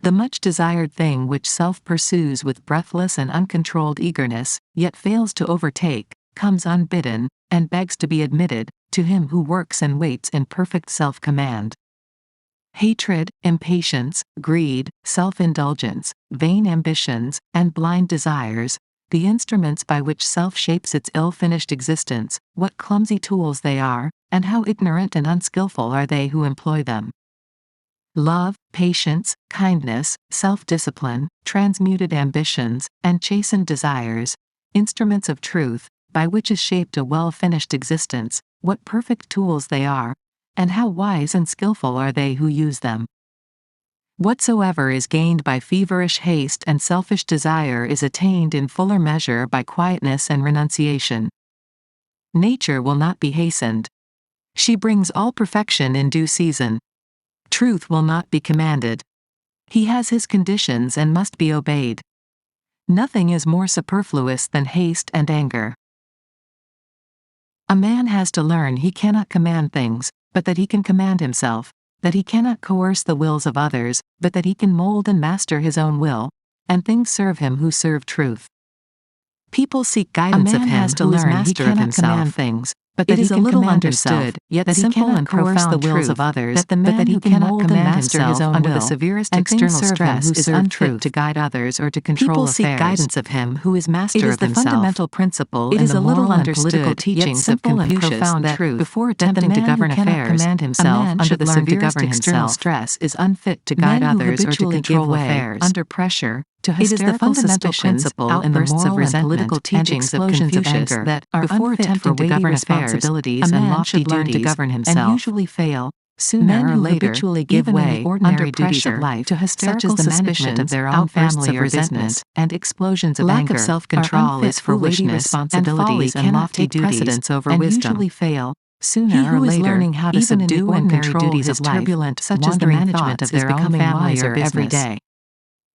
The much desired thing which self pursues with breathless and uncontrolled eagerness, yet fails to overtake, comes unbidden, and begs to be admitted, to him who works and waits in perfect self-command. Hatred, impatience, greed, self-indulgence, vain ambitions, and blind desires, the instruments by which self shapes its ill-finished existence, what clumsy tools they are, and how ignorant and unskillful are they who employ them. Love, patience, kindness, self-discipline, transmuted ambitions, and chastened desires, instruments of truth, by which is shaped a well-finished existence, what perfect tools they are, and how wise and skillful are they who use them. Whatsoever is gained by feverish haste and selfish desire is attained in fuller measure by quietness and renunciation. Nature will not be hastened. She brings all perfection in due season. Truth will not be commanded. He has his conditions and must be obeyed. Nothing is more superfluous than haste and anger. A man has to learn he cannot command things, but that he can command himself, that he cannot coerce the wills of others, but that he can mold and master his own will, and things serve him who serve truth. People seek guidance of him who is master of himself, things, but that he can command himself, yet that simple and profound the wills of others, that the man who cannot command himself under the severest external stress is unfit to guide others or to control affairs. People seek guidance of him who is master of himself. It is the fundamental principle in the moral and political teachings of Confucius that before attempting to govern affairs, a man under the severest external stress is unfit to guide others or to control affairs. Under pressure, to hysterical suspicions, outbursts of resentment, political teachings of Confucius that before attempting to govern responsibilities and lofty duties, and usually fail, sooner or later, habitually give way under pressure of life to hysterical suspicion of their own family or business, and explosions of anger. Lack of self-control is for weighty responsibilities and lofty duties, over wisdom. Usually fail. Sooner or later, learning how to subdue and control duties of turbulent, such as the management of their own family or every day.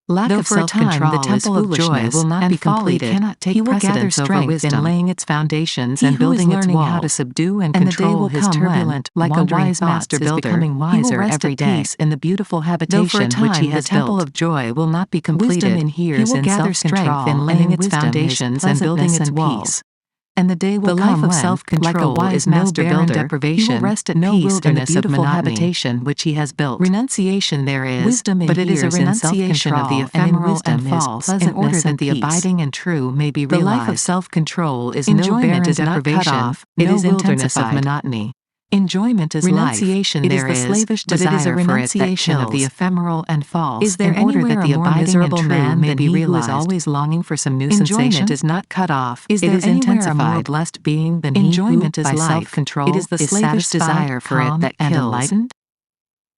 Lack of self-control, the temple of joy will not be completed. He will gather strength in laying its foundations and building its walls. How to subdue and control his turbulent, like a wise master builder, becoming wiser every day in the beautiful habitation which he has built. The temple of joy will not be completed. He will gather strength in laying its foundations and building its walls. And the day will come when, like a wise master builder, deprivation, he will rest at peace in the beautiful habitation which he has built. Renunciation there is, wisdom but it is a renunciation of the ephemeral and false, in order that the abiding and true may be realized. The life of self-control is no barren deprivation, it is wilderness of monotony. Enjoyment is renunciation life. It is the slavish desire, but it is a renunciation of the ephemeral and false. Is there anywhere that the abiding and true man may be realized? Who is always longing for some new sensation is not cut off. Is there anywhere a more blessed being than enjoyment he who, by self-control, it is the slavish desire for it that kills. Enlightened?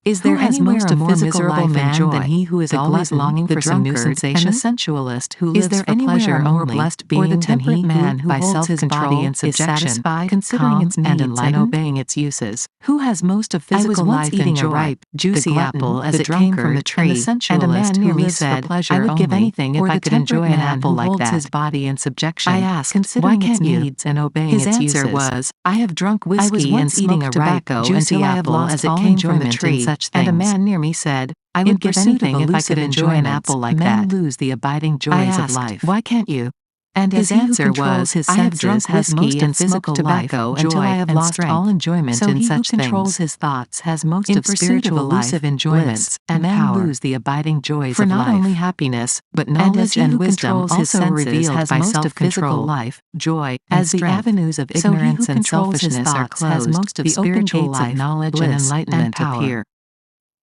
Is there anywhere a more miserable man than he who is always longing for some new sensation? And the sensualist who lives for pleasure only, blessed being or the temperate man who by holds his body in subjection, considering its needs and obeying its uses? Who has most of physical life eating a ripe, juicy apple as it came from the tree, and a man near me said, "I would give anything if I could enjoy an apple like that." His body in subjection. I asked, considering its needs and obeying its uses. His answer was, "I have drunk whiskey and eating a ripe, juicy apple as it came from the tree." And a man near me said, "I would give anything if I could enjoy an apple like that." Men lose the abiding joys of life. Why can't you? And his answer was, "I have drunk whiskey and smoked tobacco until I have lost all enjoyment in such things." So he who controls his thoughts has most of spiritual elusive enjoyments, and men lose the abiding joys of life. For not only happiness, but knowledge and wisdom also revealed by self-control, life, joy, as the avenues of ignorance and selfishness are closed, the open gates of knowledge and enlightenment appear.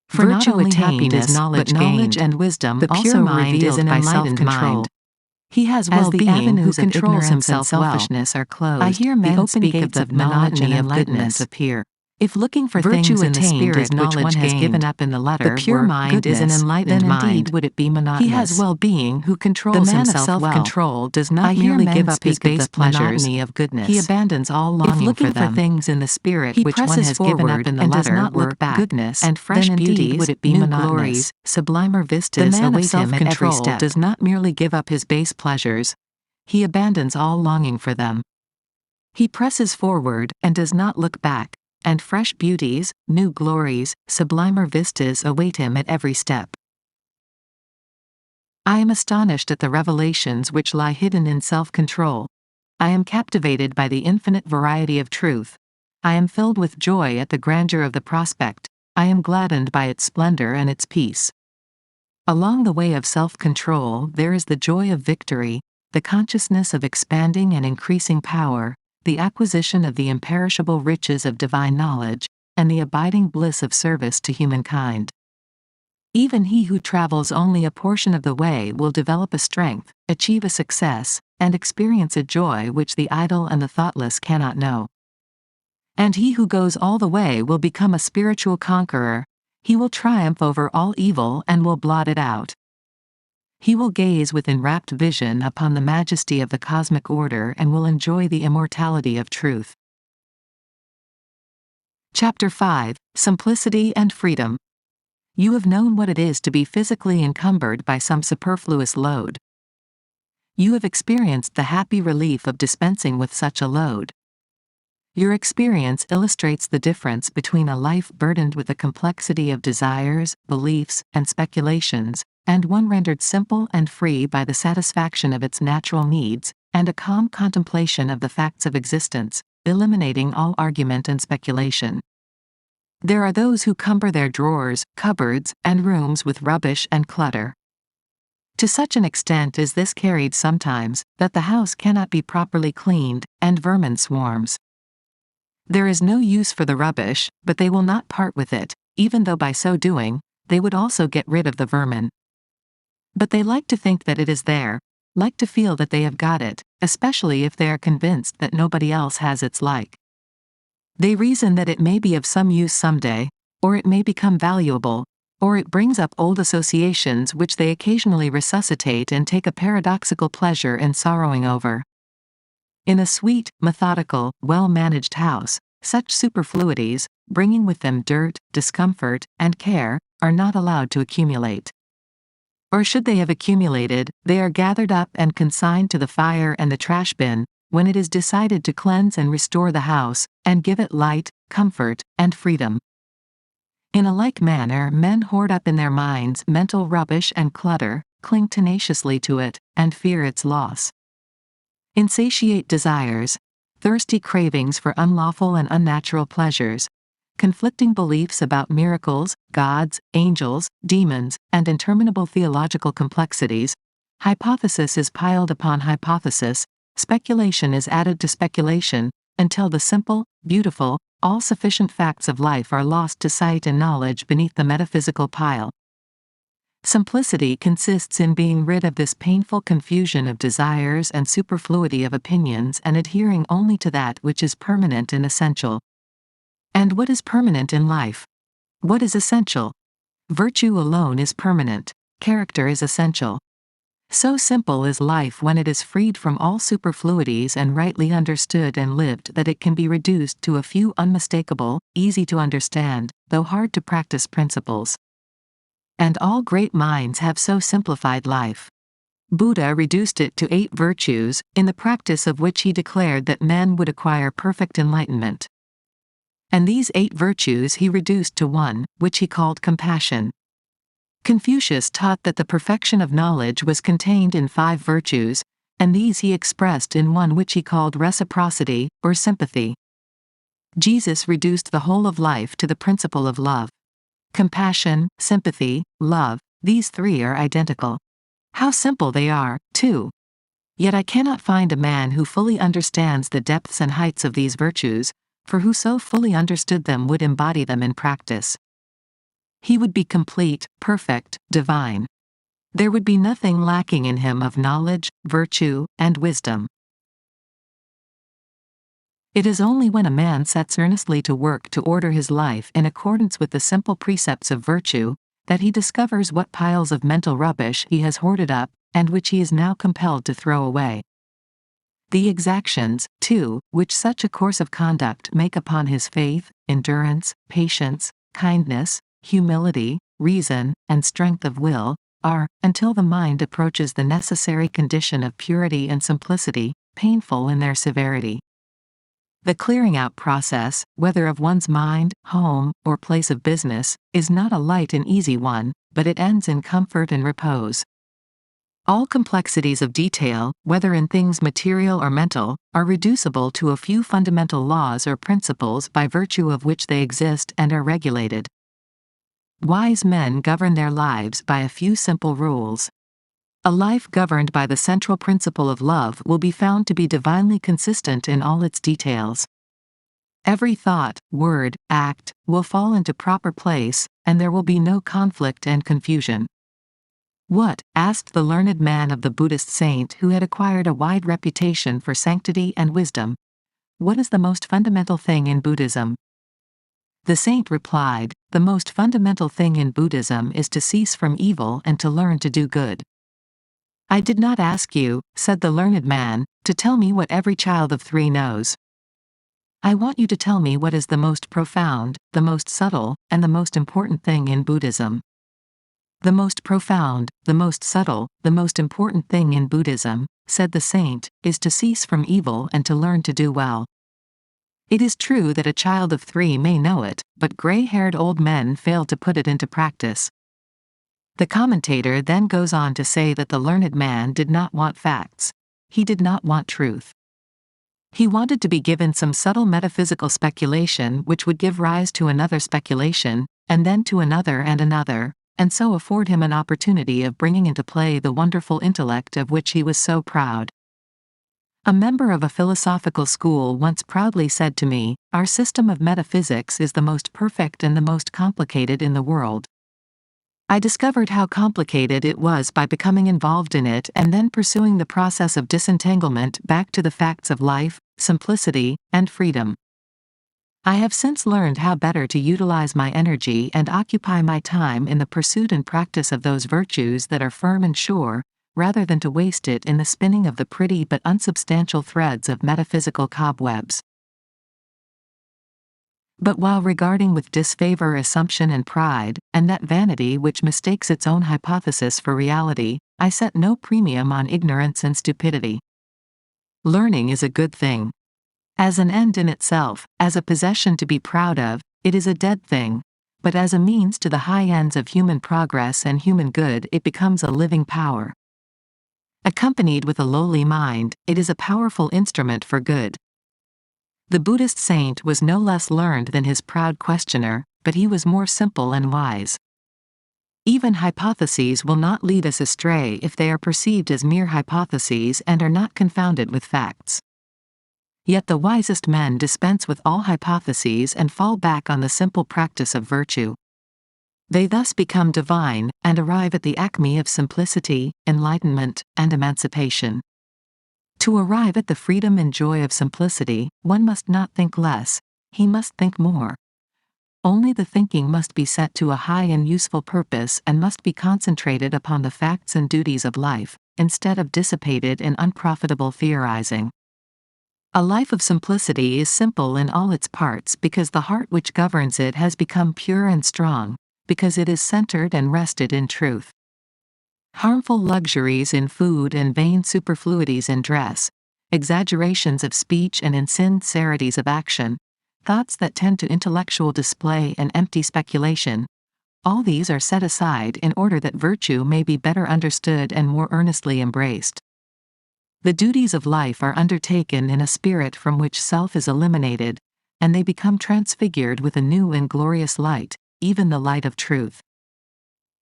For not only happiness, but knowledge and wisdom, the pure mind is an enlightened mind. He has well-being who controls himself. Selfishness are closed. I hear men speak of the monotony of goodness appear. If looking for things in the spirit which one has given up in the letter, the pure mind is an enlightened mind, then indeed would it be monotonous. He has well-being who controls himself well. The man of self-control does not merely give up his base pleasures. Of goodness. He abandons all longing for them. If looking for things in the spirit which one has given up in the letter, does not look back, goodness and fresh beauties, would it be new glories, sublimer vistas await him at every step. Does not merely give up his base pleasures. He abandons all longing for them. He presses forward and does not look back. And fresh beauties, new glories, sublimer vistas await him at every step. I am astonished at the revelations which lie hidden in self-control. I am captivated by the infinite variety of truth. I am filled with joy at the grandeur of the prospect. I am gladdened by its splendor and its peace. Along the way of self-control there is the joy of victory, the consciousness of expanding and increasing power, the acquisition of the imperishable riches of divine knowledge, and the abiding bliss of service to humankind. Even he who travels only a portion of the way will develop a strength, achieve a success, and experience a joy which the idle and the thoughtless cannot know. And he who goes all the way will become a spiritual conqueror. He will triumph over all evil and will blot it out. He will gaze with enrapt vision upon the majesty of the cosmic order and will enjoy the immortality of truth. Chapter 5: Simplicity and Freedom. You have known what it is to be physically encumbered by some superfluous load. You have experienced the happy relief of dispensing with such a load. Your experience illustrates the difference between a life burdened with a complexity of desires, beliefs, and speculations, and one rendered simple and free by the satisfaction of its natural needs, and a calm contemplation of the facts of existence, eliminating all argument and speculation. There are those who cumber their drawers, cupboards, and rooms with rubbish and clutter. To such an extent is this carried sometimes, that the house cannot be properly cleaned, and vermin swarms. There is no use for the rubbish, but they will not part with it, even though by so doing, they would also get rid of the vermin. But they like to think that it is there, like to feel that they have got it, especially if they are convinced that nobody else has its like. They reason that it may be of some use someday, or it may become valuable, or it brings up old associations which they occasionally resuscitate and take a paradoxical pleasure in sorrowing over. In a sweet, methodical, well-managed house, such superfluities, bringing with them dirt, discomfort, and care, are not allowed to accumulate. Or should they have accumulated, they are gathered up and consigned to the fire and the trash bin, when it is decided to cleanse and restore the house, and give it light, comfort, and freedom. In a like manner, men hoard up in their minds mental rubbish and clutter, cling tenaciously to it, and fear its loss. Insatiate desires, thirsty cravings for unlawful and unnatural pleasures, conflicting beliefs about miracles, gods, angels, demons, and interminable theological complexities, hypothesis is piled upon hypothesis, speculation is added to speculation, until the simple, beautiful, all-sufficient facts of life are lost to sight and knowledge beneath the metaphysical pile. Simplicity consists in being rid of this painful confusion of desires and superfluity of opinions and adhering only to that which is permanent and essential. And what is permanent in life? What is essential? Virtue alone is permanent. Character is essential. So simple is life when it is freed from all superfluities and rightly understood and lived that it can be reduced to a few unmistakable, easy to understand, though hard to practice principles. And all great minds have so simplified life. Buddha reduced it to 8 virtues, in the practice of which he declared that men would acquire perfect enlightenment. And these 8 virtues he reduced to 1, which he called compassion. Confucius taught that the perfection of knowledge was contained in 5 virtues, and these he expressed in one which he called reciprocity, or sympathy. Jesus reduced the whole of life to the principle of love. Compassion, sympathy, love, these 3 are identical. How simple they are, too! Yet I cannot find a man who fully understands the depths and heights of these virtues, for who so fully understood them would embody them in practice. He would be complete, perfect, divine. There would be nothing lacking in him of knowledge, virtue, and wisdom. It is only when a man sets earnestly to work to order his life in accordance with the simple precepts of virtue, that he discovers what piles of mental rubbish he has hoarded up, and which he is now compelled to throw away. The exactions, too, which such a course of conduct make upon his faith, endurance, patience, kindness, humility, reason, and strength of will, are, until the mind approaches the necessary condition of purity and simplicity, painful in their severity. The clearing out process, whether of one's mind, home, or place of business, is not a light and easy one, but it ends in comfort and repose. All complexities of detail, whether in things material or mental, are reducible to a few fundamental laws or principles by virtue of which they exist and are regulated. Wise men govern their lives by a few simple rules. A life governed by the central principle of love will be found to be divinely consistent in all its details. Every thought, word, act, will fall into proper place, and there will be no conflict and confusion. What, asked the learned man of the Buddhist saint who had acquired a wide reputation for sanctity and wisdom, what is the most fundamental thing in Buddhism? The saint replied, the most fundamental thing in Buddhism is to cease from evil and to learn to do good. I did not ask you, said the learned man, to tell me what every child of 3 knows. I want you to tell me what is the most profound, the most subtle, and the most important thing in Buddhism. The most profound, the most subtle, the most important thing in Buddhism, said the saint, is to cease from evil and to learn to do well. It is true that a child of 3 may know it, but gray-haired old men fail to put it into practice. The commentator then goes on to say that the learned man did not want facts. He did not want truth. He wanted to be given some subtle metaphysical speculation which would give rise to another speculation, and then to another and another, and so afford him an opportunity of bringing into play the wonderful intellect of which he was so proud. A member of a philosophical school once proudly said to me, "Our system of metaphysics is the most perfect and the most complicated in the world." I discovered how complicated it was by becoming involved in it and then pursuing the process of disentanglement back to the facts of life, simplicity, and freedom. I have since learned how better to utilize my energy and occupy my time in the pursuit and practice of those virtues that are firm and sure, rather than to waste it in the spinning of the pretty but unsubstantial threads of metaphysical cobwebs. But while regarding with disfavor assumption and pride, and that vanity which mistakes its own hypothesis for reality, I set no premium on ignorance and stupidity. Learning is a good thing. As an end in itself, as a possession to be proud of, it is a dead thing, but as a means to the high ends of human progress and human good it becomes a living power. Accompanied with a lowly mind, it is a powerful instrument for good. The Buddhist saint was no less learned than his proud questioner, but he was more simple and wise. Even hypotheses will not lead us astray if they are perceived as mere hypotheses and are not confounded with facts. Yet the wisest men dispense with all hypotheses and fall back on the simple practice of virtue. They thus become divine, and arrive at the acme of simplicity, enlightenment, and emancipation. To arrive at the freedom and joy of simplicity, one must not think less, he must think more. Only the thinking must be set to a high and useful purpose and must be concentrated upon the facts and duties of life, instead of dissipated and unprofitable theorizing. A life of simplicity is simple in all its parts because the heart which governs it has become pure and strong, because it is centered and rested in truth. Harmful luxuries in food and vain superfluities in dress, exaggerations of speech and insincerities of action, thoughts that tend to intellectual display and empty speculation, all these are set aside in order that virtue may be better understood and more earnestly embraced. The duties of life are undertaken in a spirit from which self is eliminated, and they become transfigured with a new and glorious light, even the light of truth.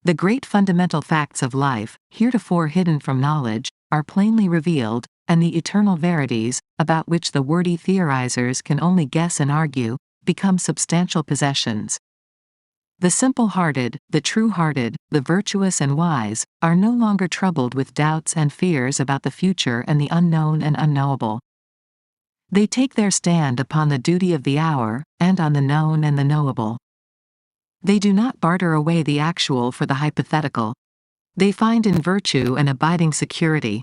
The great fundamental facts of life, heretofore hidden from knowledge, are plainly revealed, and the eternal verities, about which the wordy theorizers can only guess and argue, become substantial possessions. The simple-hearted, the true-hearted, the virtuous and wise, are no longer troubled with doubts and fears about the future and the unknown and unknowable. They take their stand upon the duty of the hour, and on the known and the knowable. They do not barter away the actual for the hypothetical. They find in virtue an abiding security.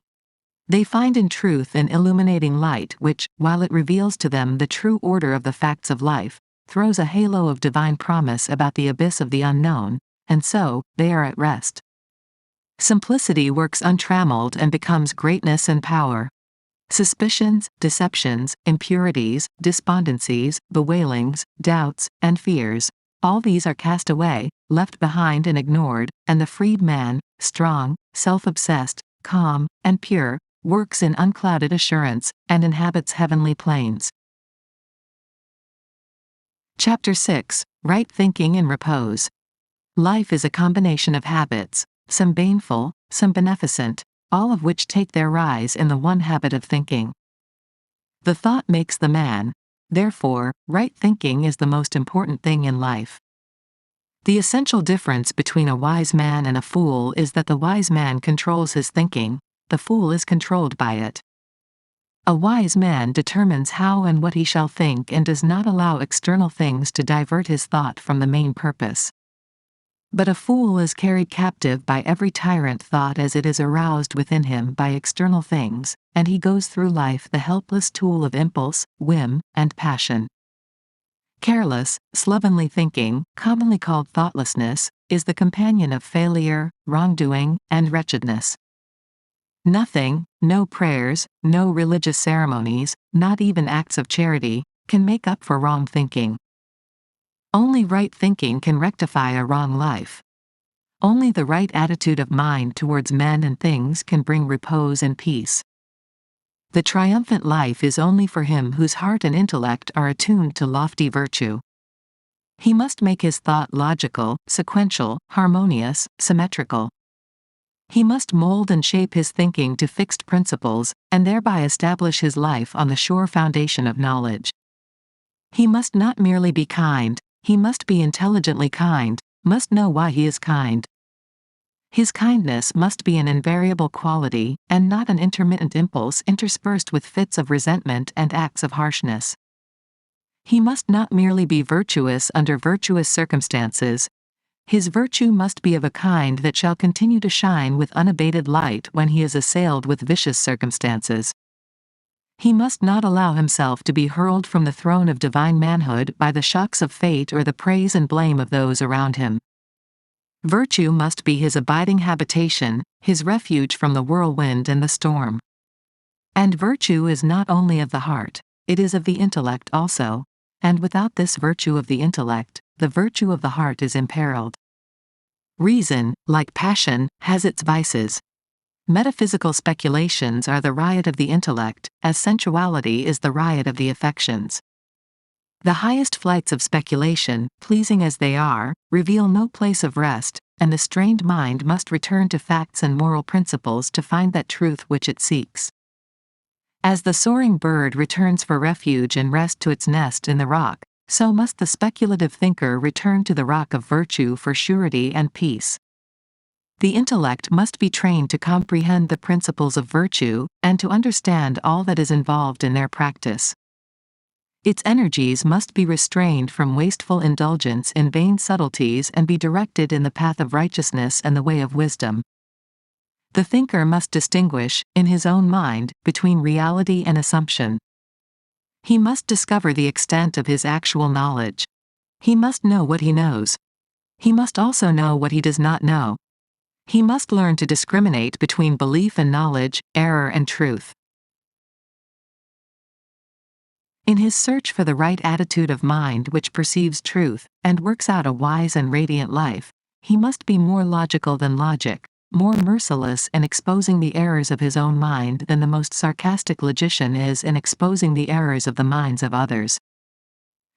They find in truth an illuminating light which, while it reveals to them the true order of the facts of life, throws a halo of divine promise about the abyss of the unknown, and so, they are at rest. Simplicity works untrammeled and becomes greatness and power. Suspicions, deceptions, impurities, despondencies, bewailings, doubts, and fears, all these are cast away, left behind and ignored, and the freed man, strong, self-obsessed, calm, and pure, works in unclouded assurance, and inhabits heavenly plains. Chapter 6, Right Thinking in Repose. Life is a combination of habits, some baneful, some beneficent, all of which take their rise in the one habit of thinking. The thought makes the man, therefore, right thinking is the most important thing in life. The essential difference between a wise man and a fool is that the wise man controls his thinking, the fool is controlled by it. A wise man determines how and what he shall think and does not allow external things to divert his thought from the main purpose. But a fool is carried captive by every tyrant thought as it is aroused within him by external things, and he goes through life the helpless tool of impulse, whim, and passion. Careless, slovenly thinking, commonly called thoughtlessness, is the companion of failure, wrongdoing, and wretchedness. Nothing, no prayers, no religious ceremonies, not even acts of charity, can make up for wrong thinking. Only right thinking can rectify a wrong life. Only the right attitude of mind towards men and things can bring repose and peace. The triumphant life is only for him whose heart and intellect are attuned to lofty virtue. He must make his thought logical, sequential, harmonious, symmetrical. He must mold and shape his thinking to fixed principles, and thereby establish his life on the sure foundation of knowledge. He must not merely be kind, he must be intelligently kind, must know why he is kind. His kindness must be an invariable quality, and not an intermittent impulse interspersed with fits of resentment and acts of harshness. He must not merely be virtuous under virtuous circumstances. His virtue must be of a kind that shall continue to shine with unabated light when he is assailed with vicious circumstances. He must not allow himself to be hurled from the throne of divine manhood by the shocks of fate or the praise and blame of those around him. Virtue must be his abiding habitation, his refuge from the whirlwind and the storm. And virtue is not only of the heart, it is of the intellect also, and without this virtue of the intellect, the virtue of the heart is imperiled. Reason, like passion, has its vices. Metaphysical speculations are the riot of the intellect, as sensuality is the riot of the affections. The highest flights of speculation, pleasing as they are, reveal no place of rest, and the strained mind must return to facts and moral principles to find that truth which it seeks. As the soaring bird returns for refuge and rest to its nest in the rock, so must the speculative thinker return to the rock of virtue for surety and peace. The intellect must be trained to comprehend the principles of virtue, and to understand all that is involved in their practice. Its energies must be restrained from wasteful indulgence in vain subtleties and be directed in the path of righteousness and the way of wisdom. The thinker must distinguish, in his own mind, between reality and assumption. He must discover the extent of his actual knowledge. He must know what he knows. He must also know what he does not know. He must learn to discriminate between belief and knowledge, error and truth. In his search for the right attitude of mind which perceives truth, and works out a wise and radiant life, he must be more logical than logic, more merciless in exposing the errors of his own mind than the most sarcastic logician is in exposing the errors of the minds of others.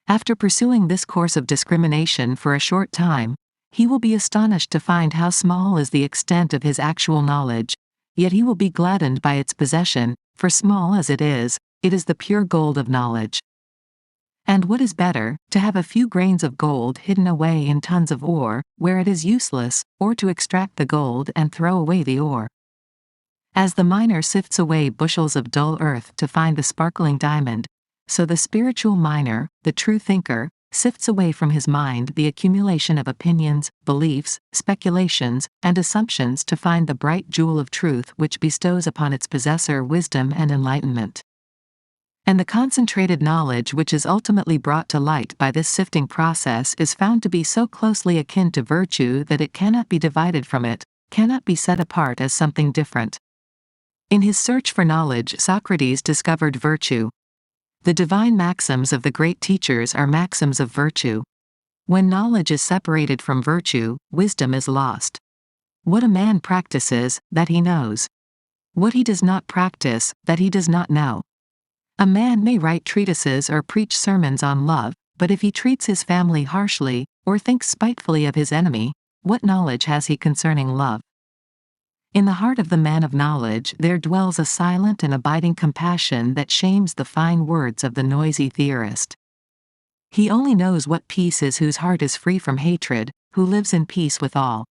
After pursuing this course of discrimination for a short time, he will be astonished to find how small is the extent of his actual knowledge, yet he will be gladdened by its possession, for small as it is the pure gold of knowledge. And what is better, to have a few grains of gold hidden away in tons of ore, where it is useless, or to extract the gold and throw away the ore? As the miner sifts away bushels of dull earth to find the sparkling diamond, so the spiritual miner, the true thinker, sifts away from his mind the accumulation of opinions, beliefs, speculations, and assumptions to find the bright jewel of truth which bestows upon its possessor wisdom and enlightenment. And the concentrated knowledge which is ultimately brought to light by this sifting process is found to be so closely akin to virtue that it cannot be divided from it, cannot be set apart as something different. In his search for knowledge, Socrates discovered virtue. The divine maxims of the great teachers are maxims of virtue. When knowledge is separated from virtue, wisdom is lost. What a man practices, that he knows. What he does not practice, that he does not know. A man may write treatises or preach sermons on love, but if he treats his family harshly, or thinks spitefully of his enemy, what knowledge has he concerning love? In the heart of the man of knowledge there dwells a silent and abiding compassion that shames the fine words of the noisy theorist. He only knows what peace is whose heart is free from hatred, who lives in peace with all.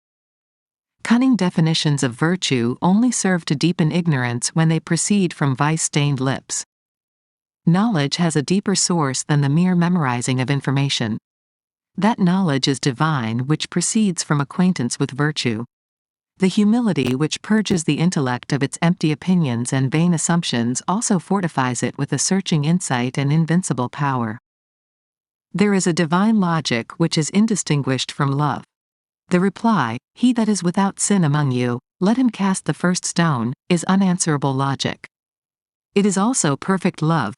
Cunning definitions of virtue only serve to deepen ignorance when they proceed from vice-stained lips. Knowledge has a deeper source than the mere memorizing of information. That knowledge is divine, which proceeds from acquaintance with virtue. The humility which purges the intellect of its empty opinions and vain assumptions also fortifies it with a searching insight and invincible power. There is a divine logic which is indistinguished from love. The reply, "He that is without sin among you, let him cast the first stone," is unanswerable logic. It is also perfect love.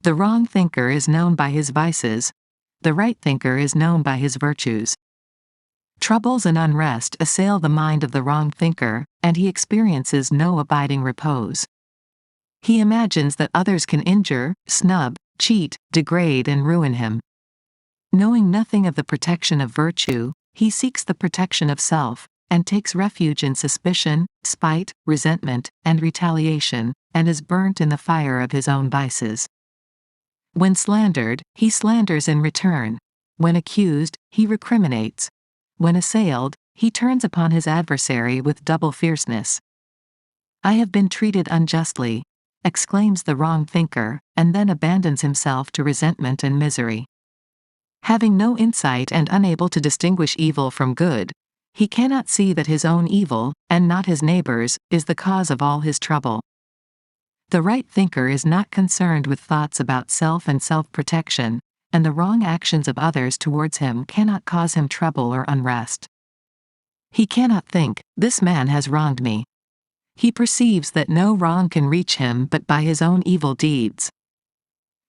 The wrong thinker is known by his vices. The right thinker is known by his virtues. Troubles and unrest assail the mind of the wrong thinker, and he experiences no abiding repose. He imagines that others can injure, snub, cheat, degrade, and ruin him. Knowing nothing of the protection of virtue, he seeks the protection of self, and takes refuge in suspicion, spite, resentment, and retaliation, and is burnt in the fire of his own vices. When slandered, he slanders in return. When accused, he recriminates. When assailed, he turns upon his adversary with double fierceness. "I have been treated unjustly," exclaims the wrong thinker, and then abandons himself to resentment and misery. Having no insight and unable to distinguish evil from good, he cannot see that his own evil, and not his neighbor's, is the cause of all his trouble. The right thinker is not concerned with thoughts about self and self-protection, and the wrong actions of others towards him cannot cause him trouble or unrest. He cannot think, "This man has wronged me." He perceives that no wrong can reach him but by his own evil deeds.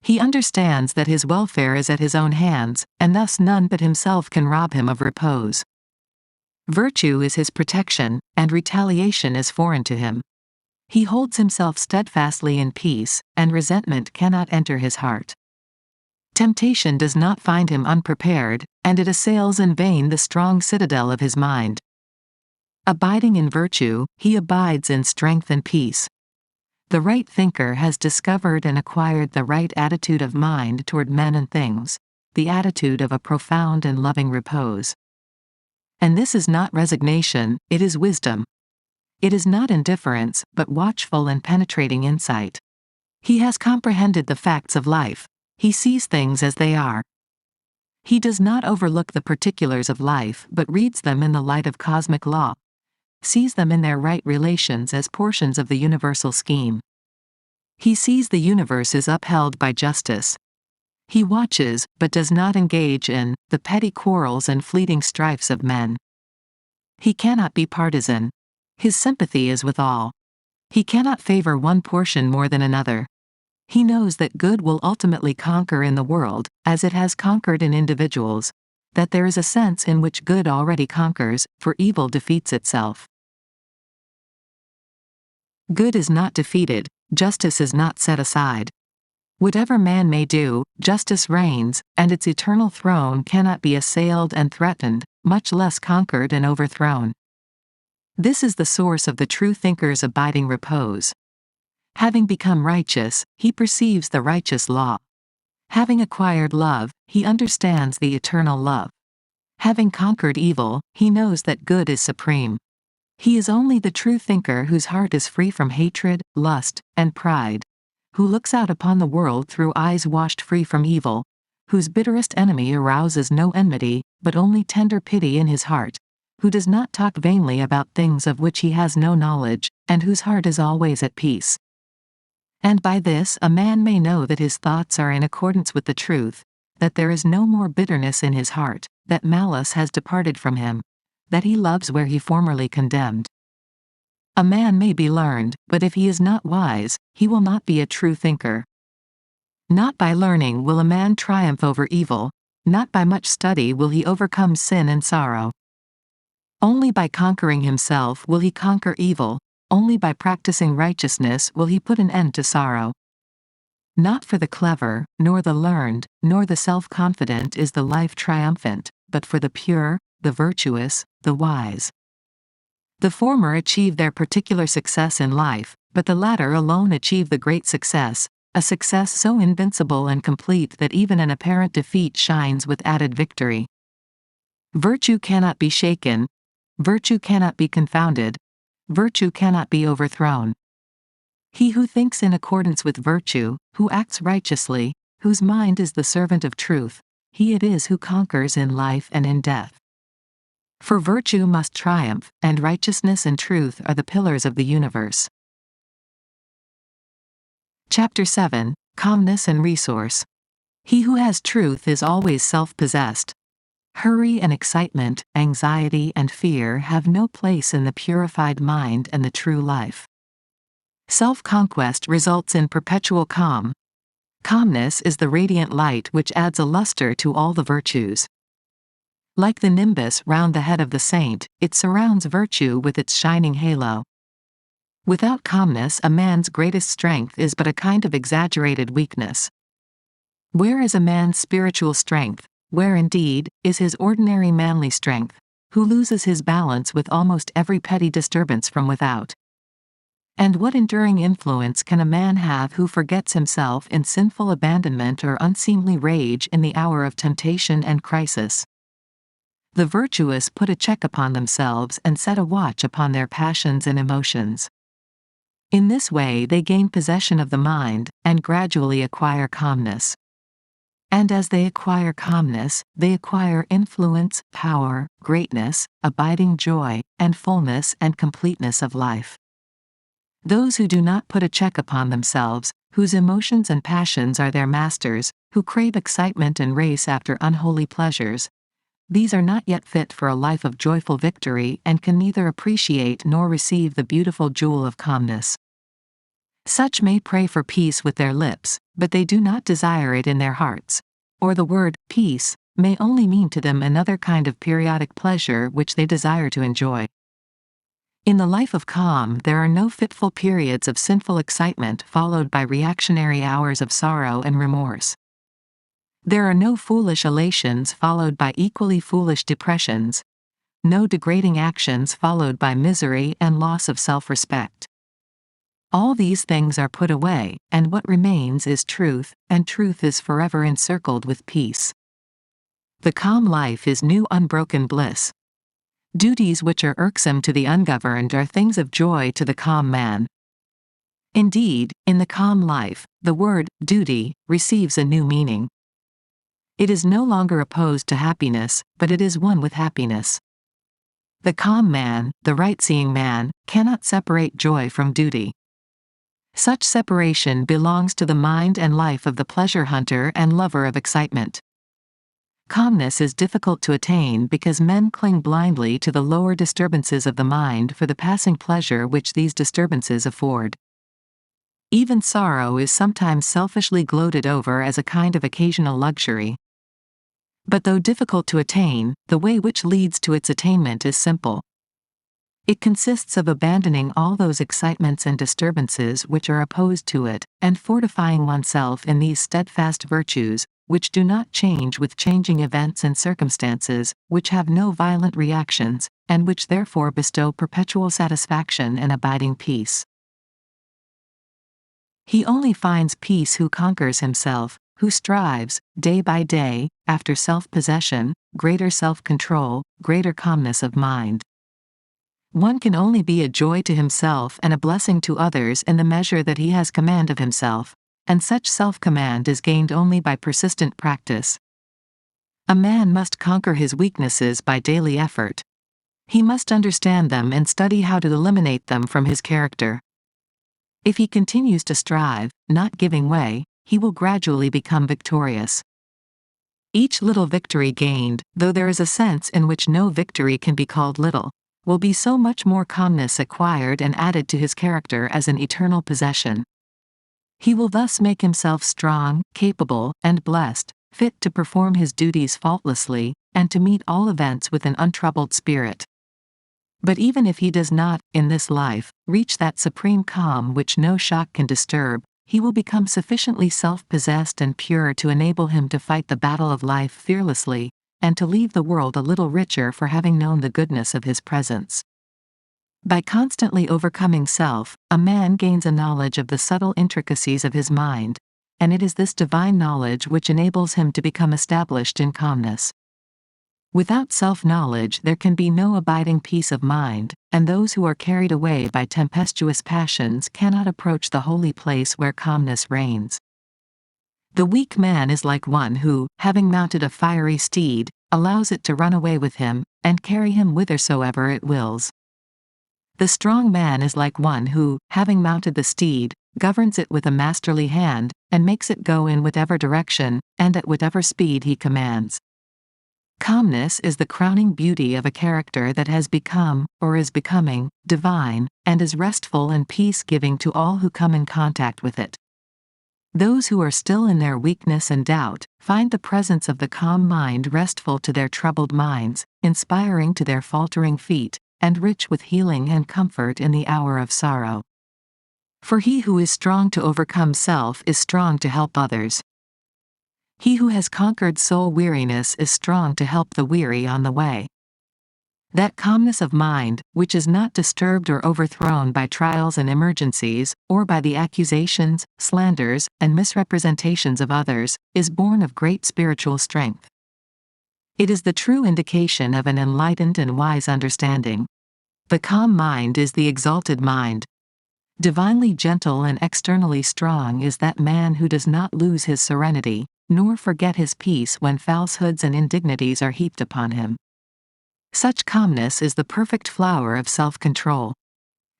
He understands that his welfare is at his own hands, and thus none but himself can rob him of repose. Virtue is his protection, and retaliation is foreign to him. He holds himself steadfastly in peace, and resentment cannot enter his heart. Temptation does not find him unprepared, and it assails in vain the strong citadel of his mind. Abiding in virtue, he abides in strength and peace. The right thinker has discovered and acquired the right attitude of mind toward men and things, the attitude of a profound and loving repose. And this is not resignation, it is wisdom. It is not indifference, but watchful and penetrating insight. He has comprehended the facts of life. He sees things as they are. He does not overlook the particulars of life but reads them in the light of cosmic law, sees them in their right relations as portions of the universal scheme. He sees the universe is upheld by justice. He watches, but does not engage in, the petty quarrels and fleeting strifes of men. He cannot be partisan. His sympathy is with all. He cannot favor one portion more than another. He knows that good will ultimately conquer in the world, as it has conquered in individuals, that there is a sense in which good already conquers, for evil defeats itself. Good is not defeated, justice is not set aside. Whatever man may do, justice reigns, and its eternal throne cannot be assailed and threatened, much less conquered and overthrown. This is the source of the true thinker's abiding repose. Having become righteous, he perceives the righteous law. Having acquired love, he understands the eternal love. Having conquered evil, he knows that good is supreme. He is only the true thinker whose heart is free from hatred, lust, and pride, who looks out upon the world through eyes washed free from evil, whose bitterest enemy arouses no enmity, but only tender pity in his heart, who does not talk vainly about things of which he has no knowledge, and whose heart is always at peace. And by this a man may know that his thoughts are in accordance with the truth, that there is no more bitterness in his heart, that malice has departed from him, that he loves where he formerly condemned. A man may be learned, but if he is not wise, he will not be a true thinker. Not by learning will a man triumph over evil, not by much study will he overcome sin and sorrow. Only by conquering himself will he conquer evil, only by practicing righteousness will he put an end to sorrow. Not for the clever, nor the learned, nor the self-confident is the life triumphant, but for the pure, the virtuous, the wise. The former achieve their particular success in life, but the latter alone achieve the great success, a success so invincible and complete that even an apparent defeat shines with added victory. Virtue cannot be shaken. Virtue cannot be confounded. Virtue cannot be overthrown. He who thinks in accordance with virtue, who acts righteously, whose mind is the servant of truth, he it is who conquers in life and in death. For virtue must triumph, and righteousness and truth are the pillars of the universe. Chapter 7, Calmness and Resource. He who has truth is always self-possessed. Hurry and excitement, anxiety and fear have no place in the purified mind and the true life. Self-conquest results in perpetual calm. Calmness is the radiant light which adds a luster to all the virtues. Like the nimbus round the head of the saint, it surrounds virtue with its shining halo. Without calmness, a man's greatest strength is but a kind of exaggerated weakness. Where is a man's spiritual strength? Where indeed is his ordinary manly strength, who loses his balance with almost every petty disturbance from without? And what enduring influence can a man have who forgets himself in sinful abandonment or unseemly rage in the hour of temptation and crisis? The virtuous put a check upon themselves and set a watch upon their passions and emotions. In this way they gain possession of the mind, and gradually acquire calmness. And as they acquire calmness, they acquire influence, power, greatness, abiding joy, and fullness and completeness of life. Those who do not put a check upon themselves, whose emotions and passions are their masters, who crave excitement and race after unholy pleasures, these are not yet fit for a life of joyful victory and can neither appreciate nor receive the beautiful jewel of calmness. Such may pray for peace with their lips, but they do not desire it in their hearts. Or the word, peace, may only mean to them another kind of periodic pleasure which they desire to enjoy. In the life of calm there are no fitful periods of sinful excitement followed by reactionary hours of sorrow and remorse. There are no foolish elations followed by equally foolish depressions, no degrading actions followed by misery and loss of self-respect. All these things are put away, and what remains is truth, and truth is forever encircled with peace. The calm life is new unbroken bliss. Duties which are irksome to the ungoverned are things of joy to the calm man. Indeed, in the calm life, the word, duty, receives a new meaning. It is no longer opposed to happiness, but it is one with happiness. The calm man, the right-seeing man, cannot separate joy from duty. Such separation belongs to the mind and life of the pleasure hunter and lover of excitement. Calmness is difficult to attain because men cling blindly to the lower disturbances of the mind for the passing pleasure which these disturbances afford. Even sorrow is sometimes selfishly gloated over as a kind of occasional luxury. But though difficult to attain, the way which leads to its attainment is simple. It consists of abandoning all those excitements and disturbances which are opposed to it, and fortifying oneself in these steadfast virtues, which do not change with changing events and circumstances, which have no violent reactions, and which therefore bestow perpetual satisfaction and abiding peace. He only finds peace who conquers himself, who strives, day by day, after self-possession, greater self-control, greater calmness of mind. One can only be a joy to himself and a blessing to others in the measure that he has command of himself, and such self-command is gained only by persistent practice. A man must conquer his weaknesses by daily effort. He must understand them and study how to eliminate them from his character. If he continues to strive, not giving way, he will gradually become victorious. Each little victory gained, though there is a sense in which no victory can be called little, will be so much more calmness acquired and added to his character as an eternal possession. He will thus make himself strong, capable, and blessed, fit to perform his duties faultlessly, and to meet all events with an untroubled spirit. But even if he does not, in this life, reach that supreme calm which no shock can disturb, he will become sufficiently self-possessed and pure to enable him to fight the battle of life fearlessly, and to leave the world a little richer for having known the goodness of his presence. By constantly overcoming self, a man gains a knowledge of the subtle intricacies of his mind, and it is this divine knowledge which enables him to become established in calmness. Without self-knowledge there can be no abiding peace of mind, and those who are carried away by tempestuous passions cannot approach the holy place where calmness reigns. The weak man is like one who, having mounted a fiery steed, allows it to run away with him, and carry him whithersoever it wills. The strong man is like one who, having mounted the steed, governs it with a masterly hand, and makes it go in whatever direction, and at whatever speed he commands. Calmness is the crowning beauty of a character that has become, or is becoming, divine, and is restful and peace-giving to all who come in contact with it. Those who are still in their weakness and doubt, find the presence of the calm mind restful to their troubled minds, inspiring to their faltering feet, and rich with healing and comfort in the hour of sorrow. For he who is strong to overcome self is strong to help others. He who has conquered soul weariness is strong to help the weary on the way. That calmness of mind, which is not disturbed or overthrown by trials and emergencies, or by the accusations, slanders, and misrepresentations of others, is born of great spiritual strength. It is the true indication of an enlightened and wise understanding. The calm mind is the exalted mind. Divinely gentle and externally strong is that man who does not lose his serenity, nor forget his peace when falsehoods and indignities are heaped upon him. Such calmness is the perfect flower of self-control.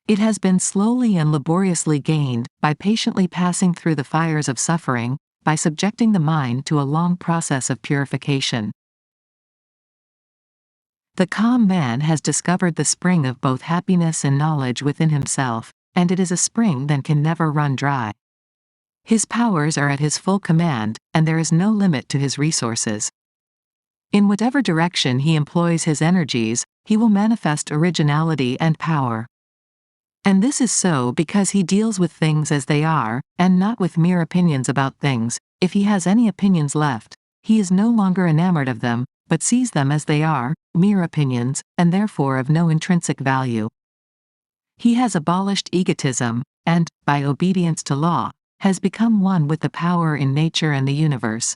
It has been slowly and laboriously gained, by patiently passing through the fires of suffering, by subjecting the mind to a long process of purification. The calm man has discovered the spring of both happiness and knowledge within himself, and it is a spring that can never run dry. His powers are at his full command, and there is no limit to his resources. In whatever direction he employs his energies, he will manifest originality and power. And this is so because he deals with things as they are, and not with mere opinions about things. If he has any opinions left, he is no longer enamored of them, but sees them as they are, mere opinions, and therefore of no intrinsic value. He has abolished egotism, and, by obedience to law, has become one with the power in nature and the universe.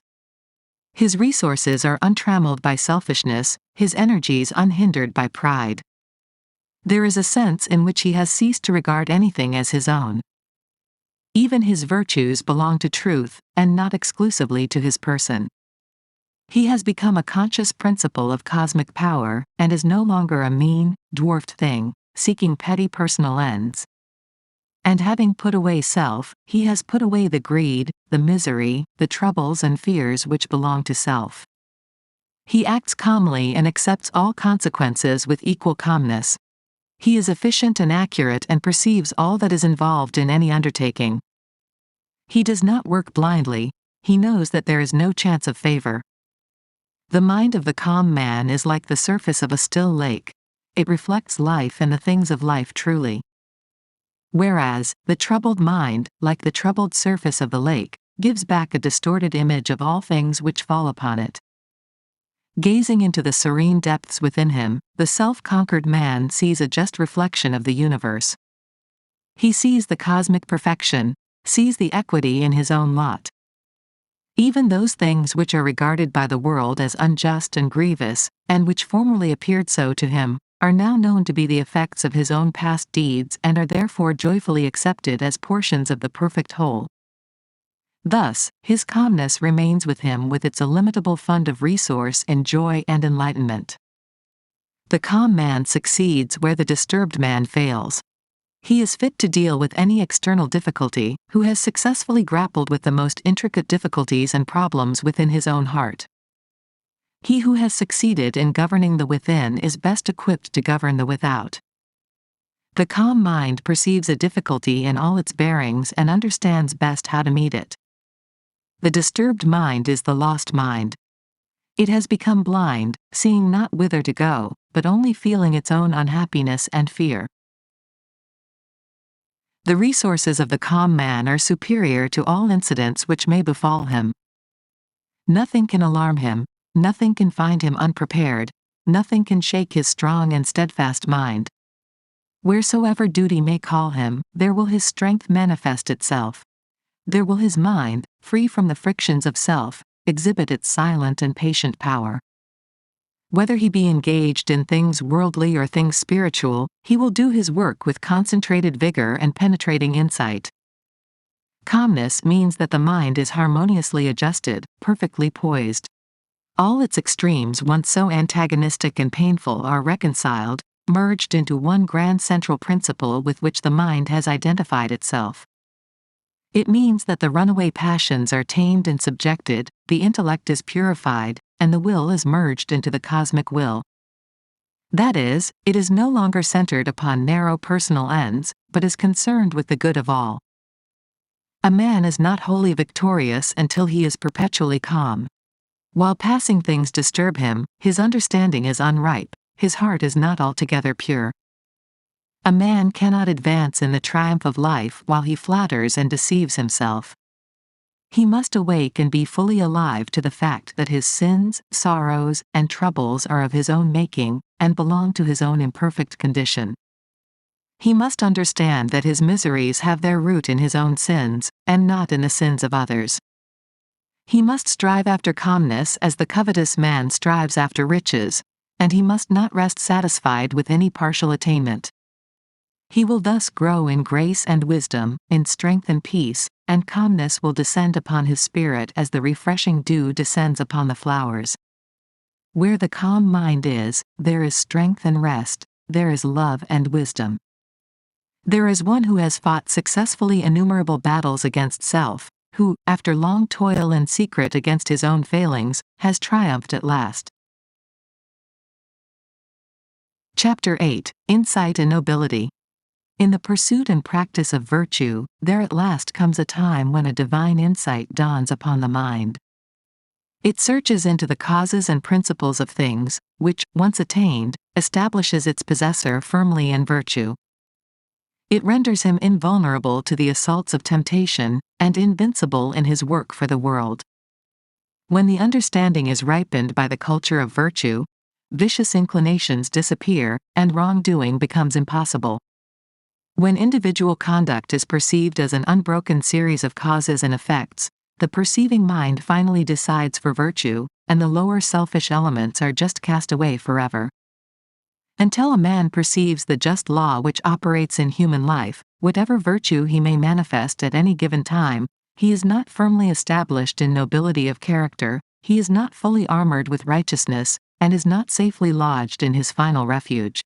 His resources are untrammeled by selfishness, his energies unhindered by pride. There is a sense in which he has ceased to regard anything as his own. Even his virtues belong to truth, and not exclusively to his person. He has become a conscious principle of cosmic power, and is no longer a mean, dwarfed thing, seeking petty personal ends. And having put away self, he has put away the greed, the misery, the troubles and fears which belong to self. He acts calmly and accepts all consequences with equal calmness. He is efficient and accurate and perceives all that is involved in any undertaking. He does not work blindly, he knows that there is no chance of favor. The mind of the calm man is like the surface of a still lake. It reflects life and the things of life truly. Whereas, the troubled mind, like the troubled surface of the lake, gives back a distorted image of all things which fall upon it. Gazing into the serene depths within him, the self-conquered man sees a just reflection of the universe. He sees the cosmic perfection, sees the equity in his own lot. Even those things which are regarded by the world as unjust and grievous, and which formerly appeared so to him, are now known to be the effects of his own past deeds and are therefore joyfully accepted as portions of the perfect whole. Thus, his calmness remains with him with its illimitable fund of resource in joy and enlightenment. The calm man succeeds where the disturbed man fails. He is fit to deal with any external difficulty, who has successfully grappled with the most intricate difficulties and problems within his own heart. He who has succeeded in governing the within is best equipped to govern the without. The calm mind perceives a difficulty in all its bearings and understands best how to meet it. The disturbed mind is the lost mind. It has become blind, seeing not whither to go, but only feeling its own unhappiness and fear. The resources of the calm man are superior to all incidents which may befall him. Nothing can alarm him, nothing can find him unprepared, nothing can shake his strong and steadfast mind. Wheresoever duty may call him, there will his strength manifest itself. There will his mind, free from the frictions of self, exhibit its silent and patient power. Whether he be engaged in things worldly or things spiritual, he will do his work with concentrated vigor and penetrating insight. Calmness means that the mind is harmoniously adjusted, perfectly poised. All its extremes, once so antagonistic and painful, are reconciled, merged into one grand central principle with which the mind has identified itself. It means that the runaway passions are tamed and subjected, the intellect is purified, and the will is merged into the cosmic will. That is, it is no longer centered upon narrow personal ends, but is concerned with the good of all. A man is not wholly victorious until he is perpetually calm. While passing things disturb him, his understanding is unripe, his heart is not altogether pure. A man cannot advance in the triumph of life while he flatters and deceives himself. He must awake and be fully alive to the fact that his sins, sorrows, and troubles are of his own making, and belong to his own imperfect condition. He must understand that his miseries have their root in his own sins, and not in the sins of others. He must strive after calmness as the covetous man strives after riches, and he must not rest satisfied with any partial attainment. He will thus grow in grace and wisdom, in strength and peace, and calmness will descend upon his spirit as the refreshing dew descends upon the flowers. Where the calm mind is, there is strength and rest, there is love and wisdom. There is one who has fought successfully innumerable battles against self, who, after long toil and secret against his own failings, has triumphed at last. Chapter 8: Insight and Nobility. In the pursuit and practice of virtue, there at last comes a time when a divine insight dawns upon the mind. It searches into the causes and principles of things, which, once attained, establishes its possessor firmly in virtue. It renders him invulnerable to the assaults of temptation, and invincible in his work for the world. When the understanding is ripened by the culture of virtue, vicious inclinations disappear, and wrongdoing becomes impossible. When individual conduct is perceived as an unbroken series of causes and effects, the perceiving mind finally decides for virtue, and the lower selfish elements are just cast away forever. Until a man perceives the just law which operates in human life, whatever virtue he may manifest at any given time, he is not firmly established in nobility of character, he is not fully armored with righteousness, and is not safely lodged in his final refuge.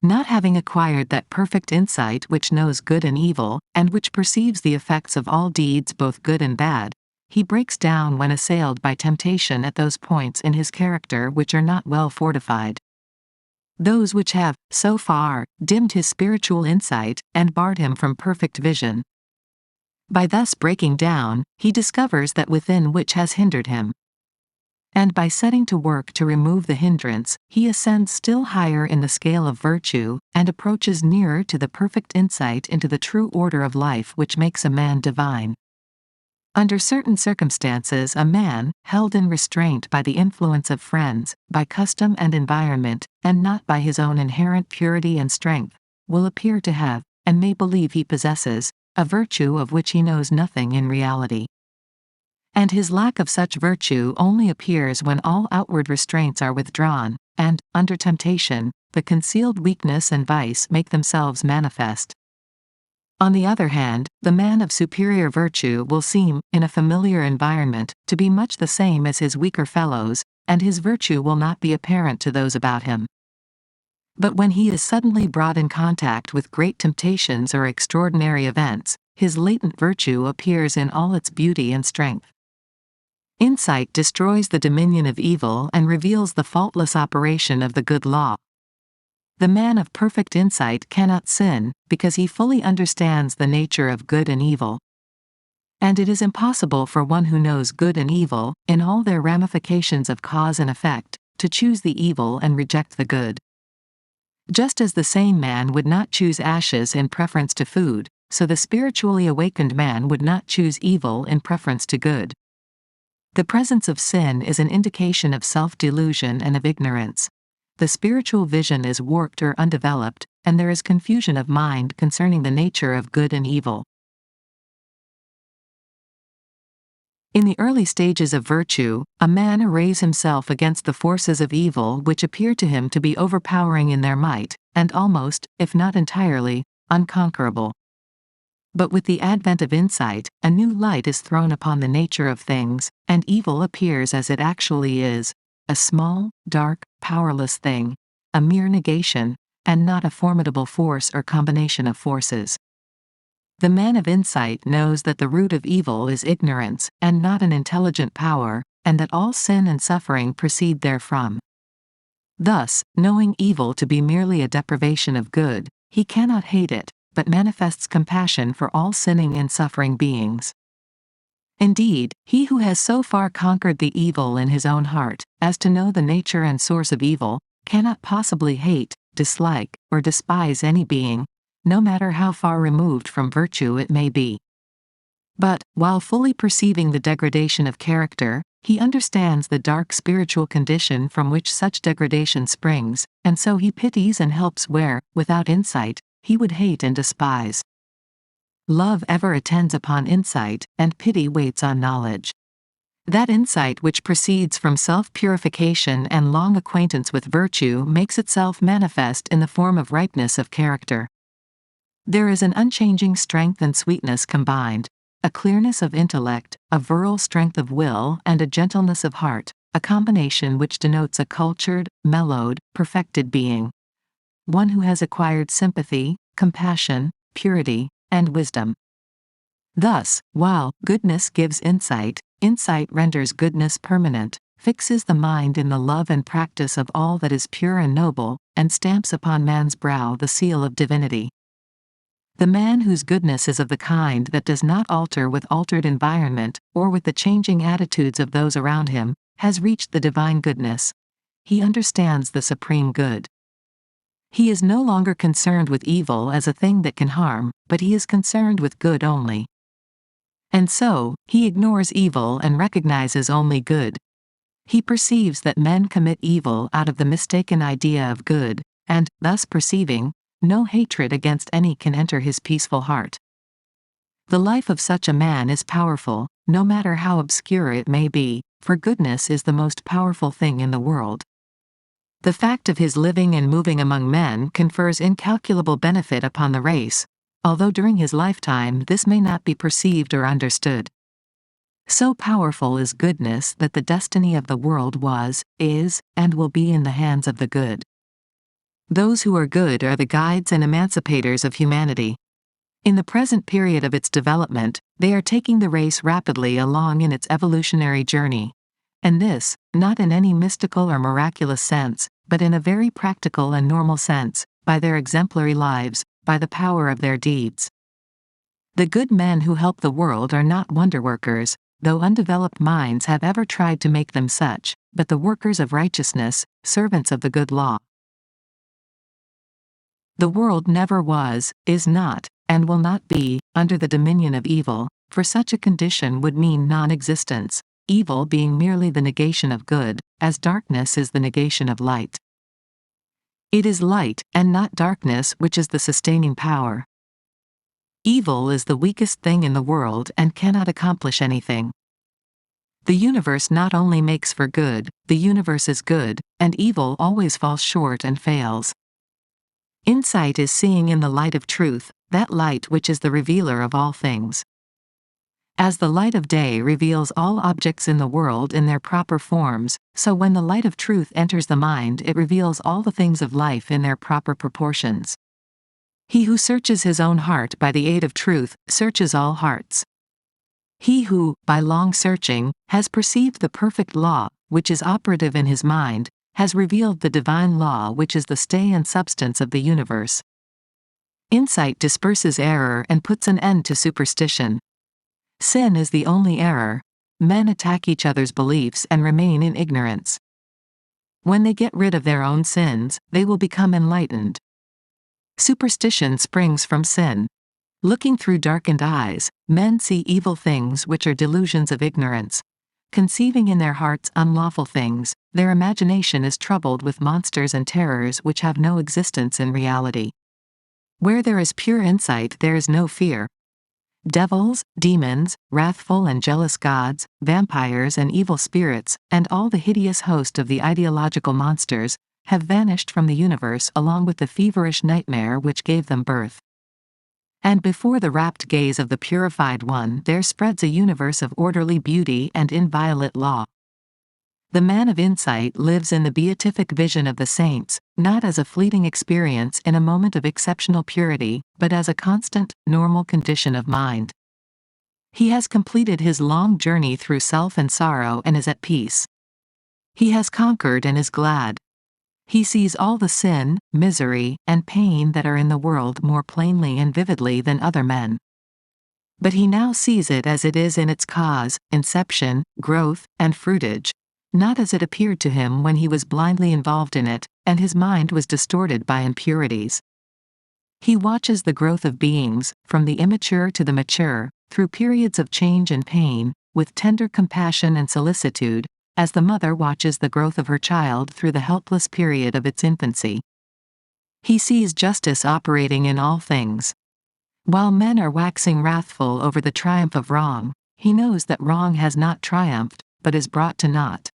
Not having acquired that perfect insight which knows good and evil, and which perceives the effects of all deeds both good and bad, he breaks down when assailed by temptation at those points in his character which are not well fortified. Those which have, so far, dimmed his spiritual insight, and barred him from perfect vision. By thus breaking down, he discovers that within which has hindered him. And by setting to work to remove the hindrance, he ascends still higher in the scale of virtue, and approaches nearer to the perfect insight into the true order of life which makes a man divine. Under certain circumstances, a man, held in restraint by the influence of friends, by custom and environment, and not by his own inherent purity and strength, will appear to have, and may believe he possesses, a virtue of which he knows nothing in reality. And his lack of such virtue only appears when all outward restraints are withdrawn, and, under temptation, the concealed weakness and vice make themselves manifest. On the other hand, the man of superior virtue will seem, in a familiar environment, to be much the same as his weaker fellows, and his virtue will not be apparent to those about him. But when he is suddenly brought in contact with great temptations or extraordinary events, his latent virtue appears in all its beauty and strength. Insight destroys the dominion of evil and reveals the faultless operation of the good law. The man of perfect insight cannot sin, because he fully understands the nature of good and evil. And it is impossible for one who knows good and evil, in all their ramifications of cause and effect, to choose the evil and reject the good. Just as the sane man would not choose ashes in preference to food, so the spiritually awakened man would not choose evil in preference to good. The presence of sin is an indication of self-delusion and of ignorance. The spiritual vision is warped or undeveloped, and there is confusion of mind concerning the nature of good and evil. In the early stages of virtue, a man arrays himself against the forces of evil which appear to him to be overpowering in their might, and almost, if not entirely, unconquerable. But with the advent of insight, a new light is thrown upon the nature of things, and evil appears as it actually is, a small, dark, powerless thing, a mere negation, and not a formidable force or combination of forces. The man of insight knows that the root of evil is ignorance, and not an intelligent power, and that all sin and suffering proceed therefrom. Thus, knowing evil to be merely a deprivation of good, he cannot hate it, but manifests compassion for all sinning and suffering beings. Indeed, he who has so far conquered the evil in his own heart, as to know the nature and source of evil, cannot possibly hate, dislike, or despise any being, no matter how far removed from virtue it may be. But, while fully perceiving the degradation of character, he understands the dark spiritual condition from which such degradation springs, and so he pities and helps where, without insight, he would hate and despise. Love ever attends upon insight, and pity waits on knowledge. That insight which proceeds from self-purification and long acquaintance with virtue makes itself manifest in the form of ripeness of character. There is an unchanging strength and sweetness combined, a clearness of intellect, a virile strength of will, and a gentleness of heart, a combination which denotes a cultured, mellowed, perfected being. One who has acquired sympathy, compassion, purity, and wisdom. Thus, while goodness gives insight, insight renders goodness permanent, fixes the mind in the love and practice of all that is pure and noble, and stamps upon man's brow the seal of divinity. The man whose goodness is of the kind that does not alter with altered environment, or with the changing attitudes of those around him, has reached the divine goodness. He understands the supreme good. He is no longer concerned with evil as a thing that can harm, but he is concerned with good only. And so, he ignores evil and recognizes only good. He perceives that men commit evil out of the mistaken idea of good, and, thus perceiving, no hatred against any can enter his peaceful heart. The life of such a man is powerful, no matter how obscure it may be, for goodness is the most powerful thing in the world. The fact of his living and moving among men confers incalculable benefit upon the race, although during his lifetime this may not be perceived or understood. So powerful is goodness that the destiny of the world was, is, and will be in the hands of the good. Those who are good are the guides and emancipators of humanity. In the present period of its development, they are taking the race rapidly along in its evolutionary journey. And this, not in any mystical or miraculous sense, but in a very practical and normal sense, by their exemplary lives, by the power of their deeds. The good men who help the world are not wonder-workers, though undeveloped minds have ever tried to make them such, but the workers of righteousness, servants of the good law. The world never was, is not, and will not be, under the dominion of evil, for such a condition would mean non-existence, evil being merely the negation of good, as darkness is the negation of light. It is light, and not darkness, which is the sustaining power. Evil is the weakest thing in the world and cannot accomplish anything. The universe not only makes for good, the universe is good, and evil always falls short and fails. Insight is seeing in the light of truth, that light which is the revealer of all things. As the light of day reveals all objects in the world in their proper forms, so when the light of truth enters the mind it reveals all the things of life in their proper proportions. He who searches his own heart by the aid of truth, searches all hearts. He who, by long searching, has perceived the perfect law, which is operative in his mind, has revealed the divine law which is the stay and substance of the universe. Insight disperses error and puts an end to superstition. Sin is the only error. Men attack each other's beliefs and remain in ignorance. When they get rid of their own sins, they will become enlightened. Superstition springs from sin. Looking through darkened eyes, men see evil things which are delusions of ignorance. Conceiving in their hearts unlawful things, their imagination is troubled with monsters and terrors which have no existence in reality. Where there is pure insight there is no fear. Devils, demons, wrathful and jealous gods, vampires and evil spirits, and all the hideous host of the ideological monsters, have vanished from the universe along with the feverish nightmare which gave them birth. And before the rapt gaze of the purified one there spreads a universe of orderly beauty and inviolate law. The man of insight lives in the beatific vision of the saints, not as a fleeting experience in a moment of exceptional purity, but as a constant, normal condition of mind. He has completed his long journey through self and sorrow and is at peace. He has conquered and is glad. He sees all the sin, misery, and pain that are in the world more plainly and vividly than other men. But he now sees it as it is in its cause, inception, growth, and fruitage, not as it appeared to him when he was blindly involved in it, and his mind was distorted by impurities. He watches the growth of beings, from the immature to the mature, through periods of change and pain, with tender compassion and solicitude, as the mother watches the growth of her child through the helpless period of its infancy. He sees justice operating in all things. While men are waxing wrathful over the triumph of wrong, he knows that wrong has not triumphed, but is brought to naught.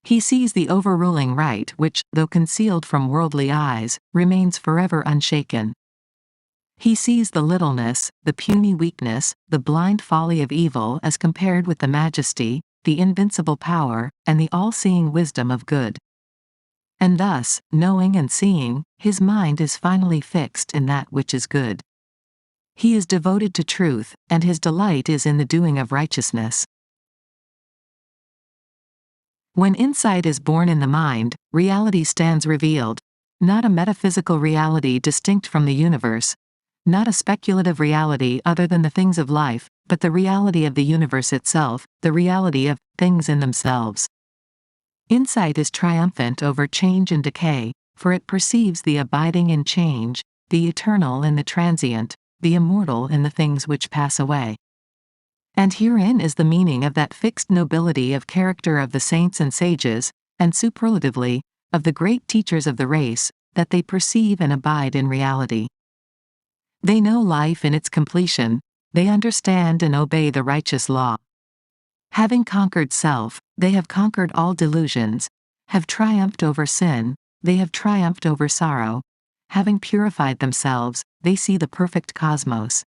He sees the overruling right which, though concealed from worldly eyes, remains forever unshaken. He sees the littleness, the puny weakness, the blind folly of evil as compared with the majesty, the invincible power, and the all-seeing wisdom of good. And thus, knowing and seeing, his mind is finally fixed in that which is good. He is devoted to truth, and his delight is in the doing of righteousness. When insight is born in the mind, reality stands revealed, not a metaphysical reality distinct from the universe, not a speculative reality other than the things of life, but the reality of the universe itself, the reality of things in themselves. Insight is triumphant over change and decay, for it perceives the abiding in change, the eternal in the transient, the immortal in the things which pass away. And herein is the meaning of that fixed nobility of character of the saints and sages, and superlatively, of the great teachers of the race, that they perceive and abide in reality. They know life in its completion, they understand and obey the righteous law. Having conquered self, they have conquered all delusions, have triumphed over sin, they have triumphed over sorrow. Having purified themselves, they see the perfect cosmos.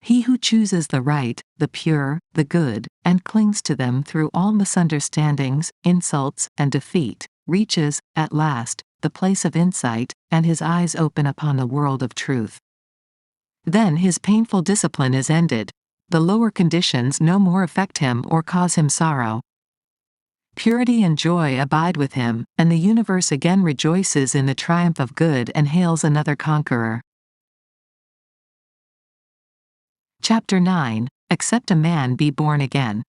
He who chooses the right, the pure, the good, and clings to them through all misunderstandings, insults, and defeat, reaches, at last, the place of insight, and his eyes open upon the world of truth. Then his painful discipline is ended. The lower conditions no more affect him or cause him sorrow. Purity and joy abide with him, and the universe again rejoices in the triumph of good and hails another conqueror. Chapter 9. Except a man be born again.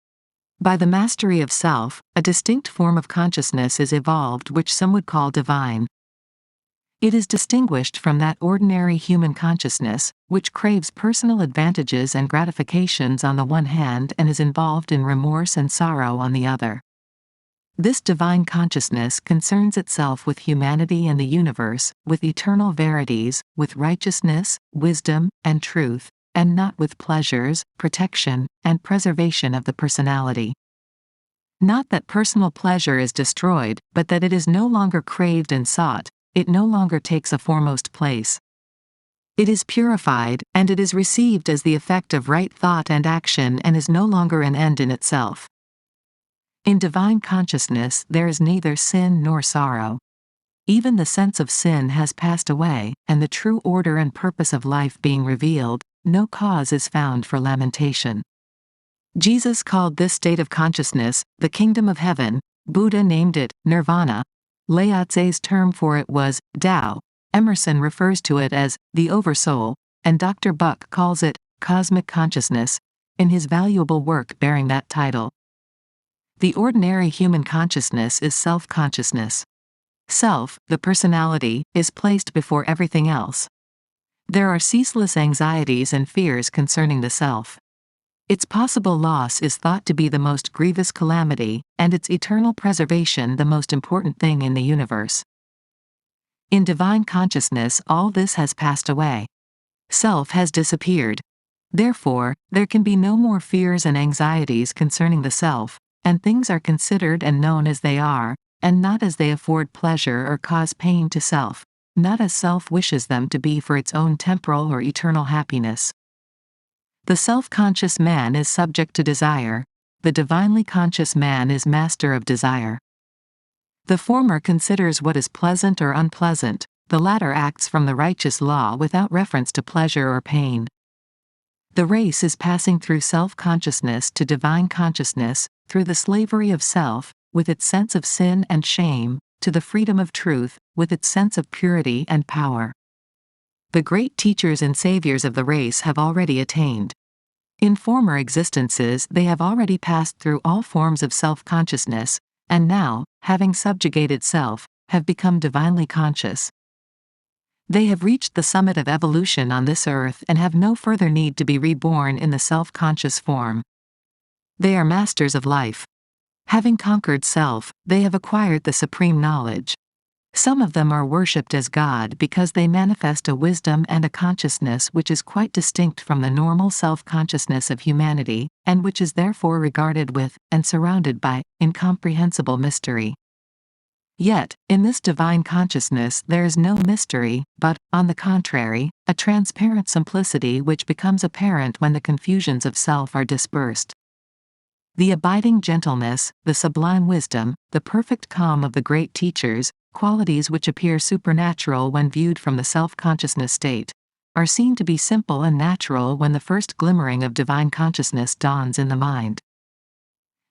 By the mastery of self, a distinct form of consciousness is evolved which some would call divine. It is distinguished from that ordinary human consciousness, which craves personal advantages and gratifications on the one hand and is involved in remorse and sorrow on the other. This divine consciousness concerns itself with humanity and the universe, with eternal verities, with righteousness, wisdom, and truth, and not with pleasures, protection, and preservation of the personality. Not that personal pleasure is destroyed, but that it is no longer craved and sought, it no longer takes a foremost place. It is purified, and it is received as the effect of right thought and action and is no longer an end in itself. In divine consciousness there is neither sin nor sorrow. Even the sense of sin has passed away, and the true order and purpose of life being revealed, no cause is found for lamentation. Jesus called this state of consciousness, the kingdom of heaven. Buddha named it, nirvana. Lao Tse's term for it was, Tao. Emerson refers to it as, the oversoul, and Dr. Buck calls it, cosmic consciousness, in his valuable work bearing that title. The ordinary human consciousness is self-consciousness. Self, the personality, is placed before everything else. There are ceaseless anxieties and fears concerning the self. Its possible loss is thought to be the most grievous calamity, and its eternal preservation the most important thing in the universe. In divine consciousness all this has passed away. Self has disappeared. Therefore, there can be no more fears and anxieties concerning the self, and things are considered and known as they are, and not as they afford pleasure or cause pain to self, not as self wishes them to be for its own temporal or eternal happiness. The self-conscious man is subject to desire. The divinely conscious man is master of desire. The former considers what is pleasant or unpleasant, the latter acts from the righteous law without reference to pleasure or pain. The race is passing through self-consciousness to divine consciousness, through the slavery of self, with its sense of sin and shame, to the freedom of truth, with its sense of purity and power. The great teachers and saviors of the race have already attained. In former existences they have already passed through all forms of self-consciousness, and now, having subjugated self, have become divinely conscious. They have reached the summit of evolution on this earth and have no further need to be reborn in the self-conscious form. They are masters of life. Having conquered self, they have acquired the supreme knowledge. Some of them are worshipped as God because they manifest a wisdom and a consciousness which is quite distinct from the normal self-consciousness of humanity, and which is therefore regarded with, and surrounded by, incomprehensible mystery. Yet, in this divine consciousness there is no mystery, but, on the contrary, a transparent simplicity which becomes apparent when the confusions of self are dispersed. The abiding gentleness, the sublime wisdom, the perfect calm of the great teachers, qualities which appear supernatural when viewed from the self-consciousness state, are seen to be simple and natural when the first glimmering of divine consciousness dawns in the mind.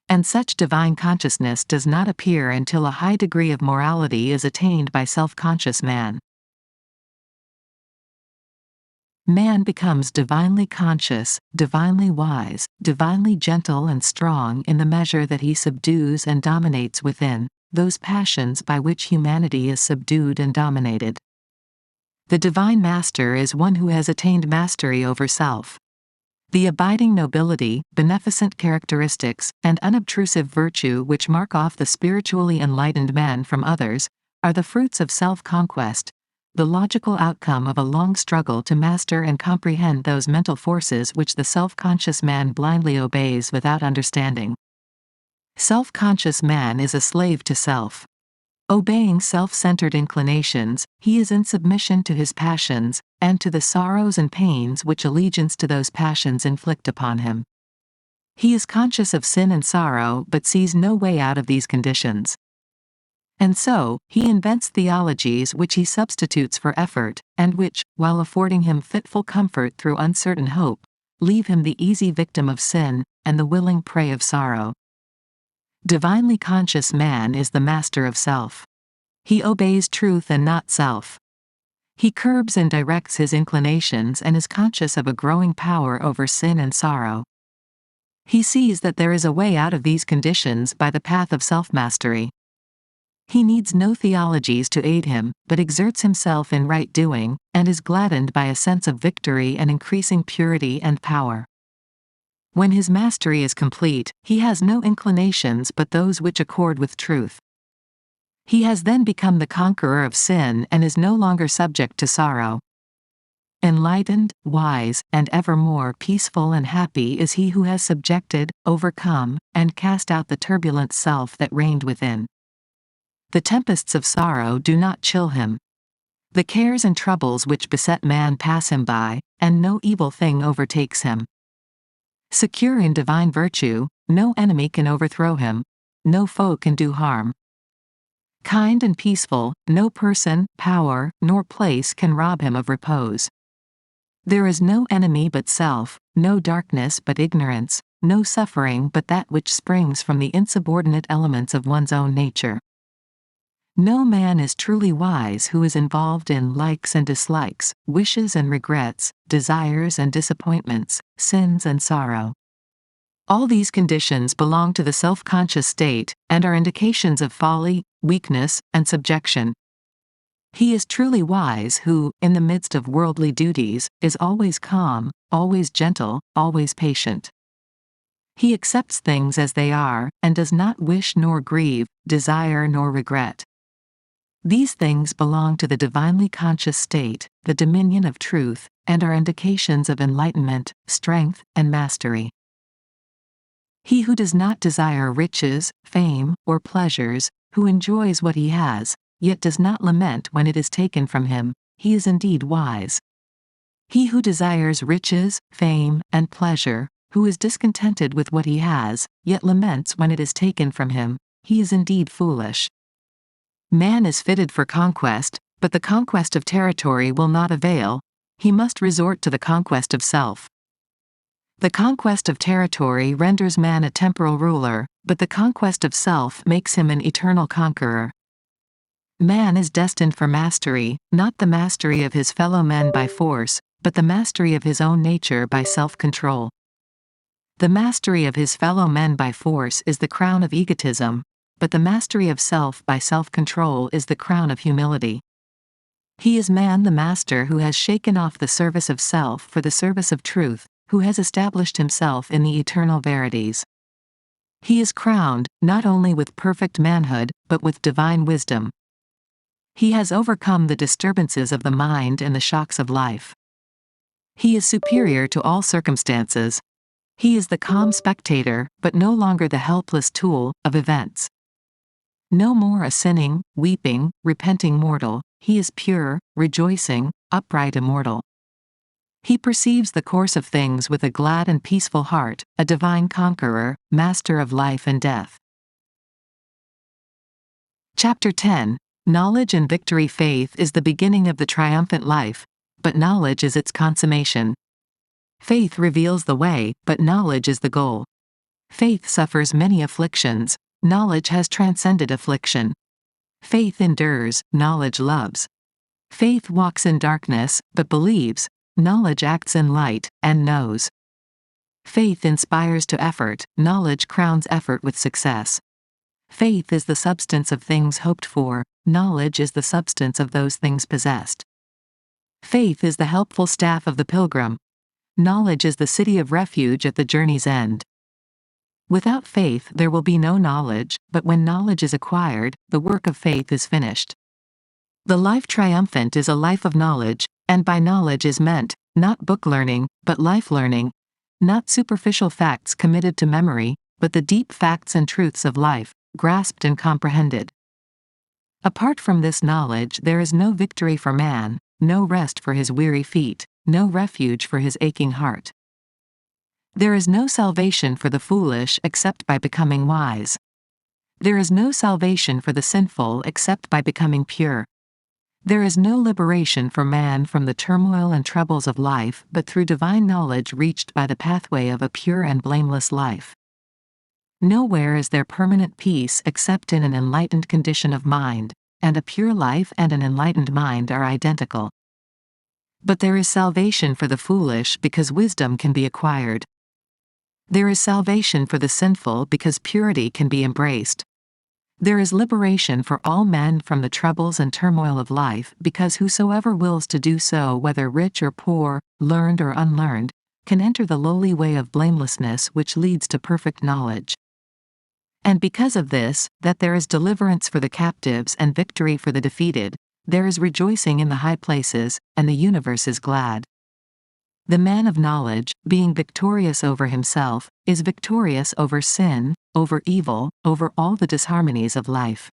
And such divine consciousness does not appear until a high degree of morality is attained by self-conscious man. Man becomes divinely conscious, divinely wise, divinely gentle and strong in the measure that he subdues and dominates within those passions by which humanity is subdued and dominated. The divine master is one who has attained mastery over self. The abiding nobility, beneficent characteristics, and unobtrusive virtue which mark off the spiritually enlightened man from others, are the fruits of self-conquest, the logical outcome of a long struggle to master and comprehend those mental forces which the self-conscious man blindly obeys without understanding. Self-conscious man is a slave to self. Obeying self-centered inclinations, he is in submission to his passions, and to the sorrows and pains which allegiance to those passions inflict upon him. He is conscious of sin and sorrow but sees no way out of these conditions. And so, he invents theologies which he substitutes for effort, and which, while affording him fitful comfort through uncertain hope, leave him the easy victim of sin, and the willing prey of sorrow. Divinely conscious man is the master of self. He obeys truth and not self. He curbs and directs his inclinations and is conscious of a growing power over sin and sorrow. He sees that there is a way out of these conditions by the path of self-mastery. He needs no theologies to aid him, but exerts himself in right doing, and is gladdened by a sense of victory and increasing purity and power. When his mastery is complete, he has no inclinations but those which accord with truth. He has then become the conqueror of sin and is no longer subject to sorrow. Enlightened, wise, and evermore peaceful and happy is he who has subjected, overcome, and cast out the turbulent self that reigned within. The tempests of sorrow do not chill him. The cares and troubles which beset man pass him by, and no evil thing overtakes him. Secure in divine virtue, no enemy can overthrow him, no foe can do harm. Kind and peaceful, no person, power, nor place can rob him of repose. There is no enemy but self, no darkness but ignorance, no suffering but that which springs from the insubordinate elements of one's own nature. No man is truly wise who is involved in likes and dislikes, wishes and regrets, desires and disappointments, sins and sorrow. All these conditions belong to the self-conscious state, and are indications of folly, weakness, and subjection. He is truly wise who, in the midst of worldly duties, is always calm, always gentle, always patient. He accepts things as they are, and does not wish nor grieve, desire nor regret. These things belong to the divinely conscious state, the dominion of truth, and are indications of enlightenment, strength, and mastery. He who does not desire riches, fame, or pleasures, who enjoys what he has, yet does not lament when it is taken from him, he is indeed wise. He who desires riches, fame, and pleasure, who is discontented with what he has, yet laments when it is taken from him, he is indeed foolish. Man is fitted for conquest, but the conquest of territory will not avail. He must resort to the conquest of self. The conquest of territory renders man a temporal ruler, but the conquest of self makes him an eternal conqueror. Man is destined for mastery, not the mastery of his fellow men by force, but the mastery of his own nature by self-control. The mastery of his fellow men by force is the crown of egotism, but the mastery of self by self-control is the crown of humility. He is man the master who has shaken off the service of self for the service of truth, who has established himself in the eternal verities. He is crowned, not only with perfect manhood, but with divine wisdom. He has overcome the disturbances of the mind and the shocks of life. He is superior to all circumstances. He is the calm spectator, but no longer the helpless tool, of events. No more a sinning, weeping, repenting mortal, he is pure, rejoicing, upright immortal. He perceives the course of things with a glad and peaceful heart, a divine conqueror, master of life and death. Chapter 10. Knowledge and Victory. Faith is the beginning of the triumphant life, but knowledge is its consummation. Faith reveals the way, but knowledge is the goal. Faith suffers many afflictions, knowledge has transcended affliction. Faith endures, knowledge loves. Faith walks in darkness, but believes. Knowledge acts in light, and knows. Faith inspires to effort, knowledge crowns effort with success. Faith is the substance of things hoped for, knowledge is the substance of those things possessed. Faith is the helpful staff of the pilgrim. Knowledge is the city of refuge at the journey's end. Without faith there will be no knowledge, but when knowledge is acquired, the work of faith is finished. The life triumphant is a life of knowledge, and by knowledge is meant, not book learning, but life learning, not superficial facts committed to memory, but the deep facts and truths of life, grasped and comprehended. Apart from this knowledge there is no victory for man, no rest for his weary feet, no refuge for his aching heart. There is no salvation for the foolish except by becoming wise. There is no salvation for the sinful except by becoming pure. There is no liberation for man from the turmoil and troubles of life but through divine knowledge reached by the pathway of a pure and blameless life. Nowhere is there permanent peace except in an enlightened condition of mind, and a pure life and an enlightened mind are identical. But there is salvation for the foolish because wisdom can be acquired. There is salvation for the sinful because purity can be embraced. There is liberation for all men from the troubles and turmoil of life because whosoever wills to do so, whether rich or poor, learned or unlearned, can enter the lowly way of blamelessness which leads to perfect knowledge. And because of this, that there is deliverance for the captives and victory for the defeated, there is rejoicing in the high places, and the universe is glad. The man of knowledge, being victorious over himself, is victorious over sin, over evil, over all the disharmonies of life.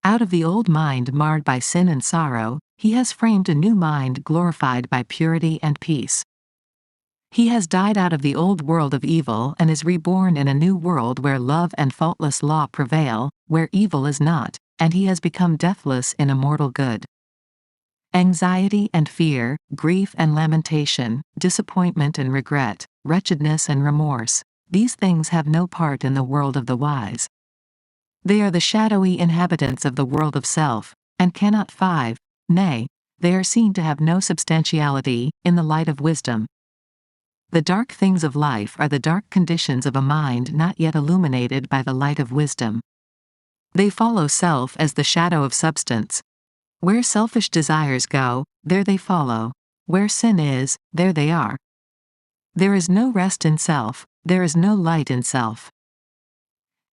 Out of the old mind marred by sin and sorrow, he has framed a new mind glorified by purity and peace. He has died out of the old world of evil and is reborn in a new world where love and faultless law prevail, where evil is not, and he has become deathless in immortal good. Anxiety and fear, grief and lamentation, disappointment and regret, wretchedness and remorse, these things have no part in the world of the wise. They are the shadowy inhabitants of the world of self, and cannot nay, they are seen to have no substantiality, in the light of wisdom. The dark things of life are the dark conditions of a mind not yet illuminated by the light of wisdom. They follow self as the shadow of substance. Where selfish desires go, there they follow. Where sin is, there they are. There is no rest in self, there is no light in self.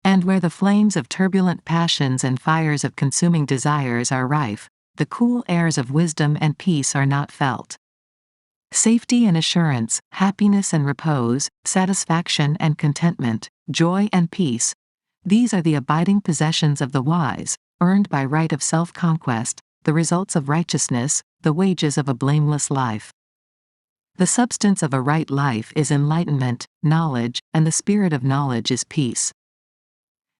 And where the flames of turbulent passions and fires of consuming desires are rife, the cool airs of wisdom and peace are not felt. Safety and assurance, happiness and repose, satisfaction and contentment, joy and peace. These are the abiding possessions of the wise, earned by right of self-conquest, the results of righteousness, the wages of a blameless life. The substance of a right life is enlightenment, knowledge, and the spirit of knowledge is peace.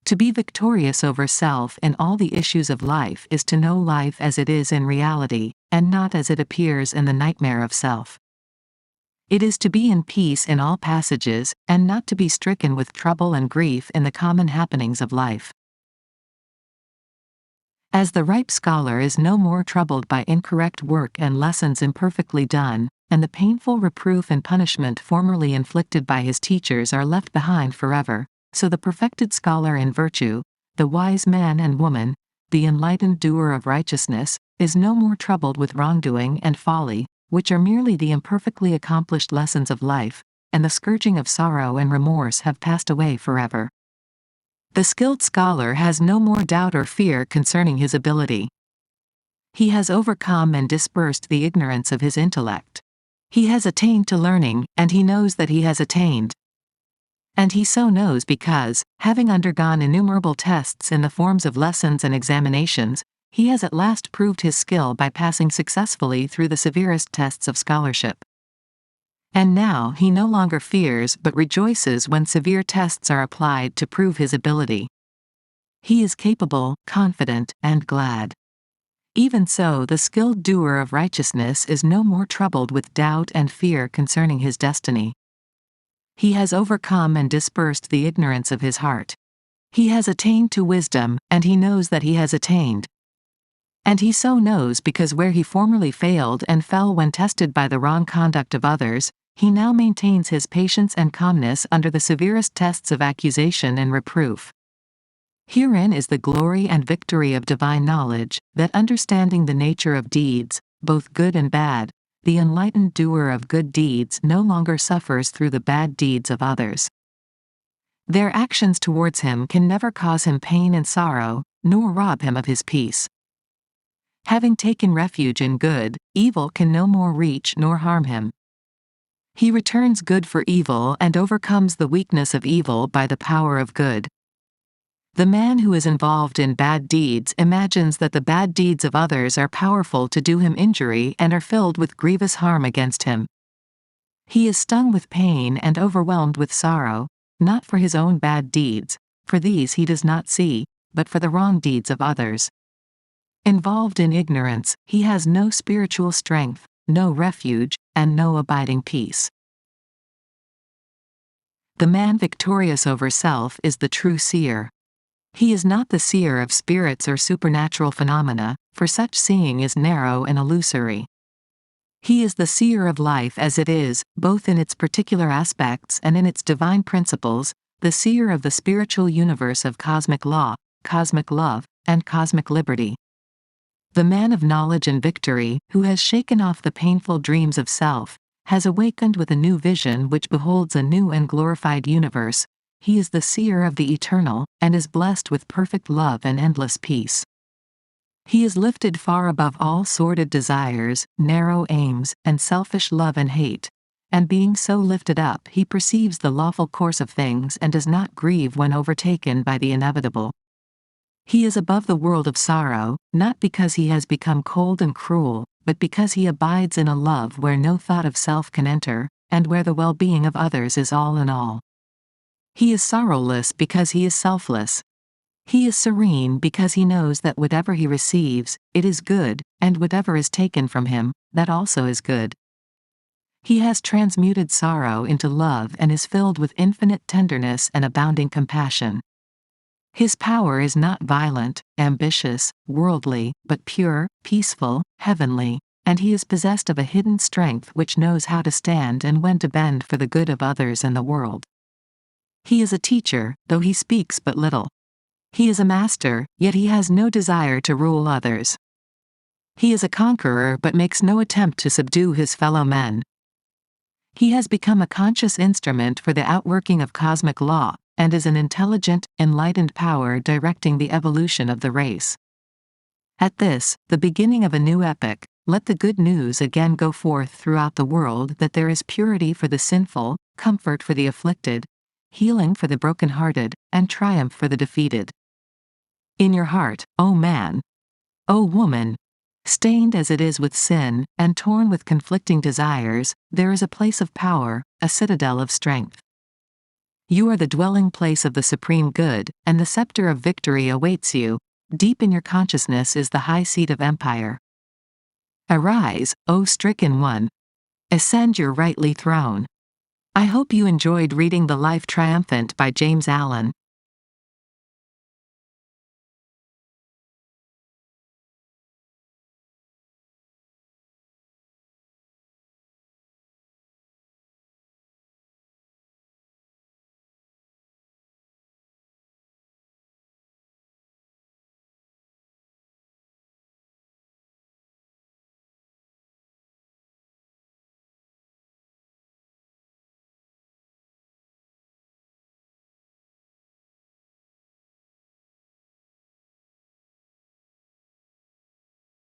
To be victorious over self in all the issues of life is to know life as it is in reality, and not as it appears in the nightmare of self. It is to be in peace in all passages, and not to be stricken with trouble and grief in the common happenings of life. As the ripe scholar is no more troubled by incorrect work and lessons imperfectly done, and the painful reproof and punishment formerly inflicted by his teachers are left behind forever, so the perfected scholar in virtue, the wise man and woman, the enlightened doer of righteousness, is no more troubled with wrongdoing and folly, which are merely the imperfectly accomplished lessons of life, and the scourging of sorrow and remorse have passed away forever. The skilled scholar has no more doubt or fear concerning his ability. He has overcome and dispersed the ignorance of his intellect. He has attained to learning, and he knows that he has attained. And he so knows because, having undergone innumerable tests in the forms of lessons and examinations, he has at last proved his skill by passing successfully through the severest tests of scholarship. And now he no longer fears but rejoices when severe tests are applied to prove his ability. He is capable, confident, and glad. Even so, the skilled doer of righteousness is no more troubled with doubt and fear concerning his destiny. He has overcome and dispersed the ignorance of his heart. He has attained to wisdom, and he knows that he has attained. And he so knows because where he formerly failed and fell when tested by the wrong conduct of others, he now maintains his patience and calmness under the severest tests of accusation and reproof. Herein is the glory and victory of divine knowledge, that understanding the nature of deeds, both good and bad, the enlightened doer of good deeds no longer suffers through the bad deeds of others. Their actions towards him can never cause him pain and sorrow, nor rob him of his peace. Having taken refuge in good, evil can no more reach nor harm him. He returns good for evil and overcomes the weakness of evil by the power of good. The man who is involved in bad deeds imagines that the bad deeds of others are powerful to do him injury and are filled with grievous harm against him. He is stung with pain and overwhelmed with sorrow, not for his own bad deeds, for these he does not see, but for the wrong deeds of others. Involved in ignorance, he has no spiritual strength, no refuge, and no abiding peace. The man victorious over self is the true seer. He is not the seer of spirits or supernatural phenomena, for such seeing is narrow and illusory. He is the seer of life as it is, both in its particular aspects and in its divine principles, the seer of the spiritual universe of cosmic law, cosmic love, and cosmic liberty. The man of knowledge and victory, who has shaken off the painful dreams of self, has awakened with a new vision which beholds a new and glorified universe. He is the seer of the eternal, and is blessed with perfect love and endless peace. He is lifted far above all sordid desires, narrow aims, and selfish love and hate, and being so lifted up he perceives the lawful course of things and does not grieve when overtaken by the inevitable. He is above the world of sorrow, not because he has become cold and cruel, but because he abides in a love where no thought of self can enter, and where the well-being of others is all in all. He is sorrowless because he is selfless. He is serene because he knows that whatever he receives, it is good, and whatever is taken from him, that also is good. He has transmuted sorrow into love and is filled with infinite tenderness and abounding compassion. His power is not violent, ambitious, worldly, but pure, peaceful, heavenly, and he is possessed of a hidden strength which knows how to stand and when to bend for the good of others and the world. He is a teacher, though he speaks but little. He is a master, yet he has no desire to rule others. He is a conqueror but makes no attempt to subdue his fellow men. He has become a conscious instrument for the outworking of cosmic law, and is an intelligent, enlightened power directing the evolution of the race. At this, the beginning of a new epoch, let the good news again go forth throughout the world that there is purity for the sinful, comfort for the afflicted, healing for the brokenhearted, and triumph for the defeated. In your heart, O man, O woman, stained as it is with sin, and torn with conflicting desires, there is a place of power, a citadel of strength. You are the dwelling place of the supreme good, and the scepter of victory awaits you. Deep in your consciousness is the high seat of empire. Arise, O stricken one. Ascend your rightly throne. I hope you enjoyed reading The Life Triumphant by James Allen.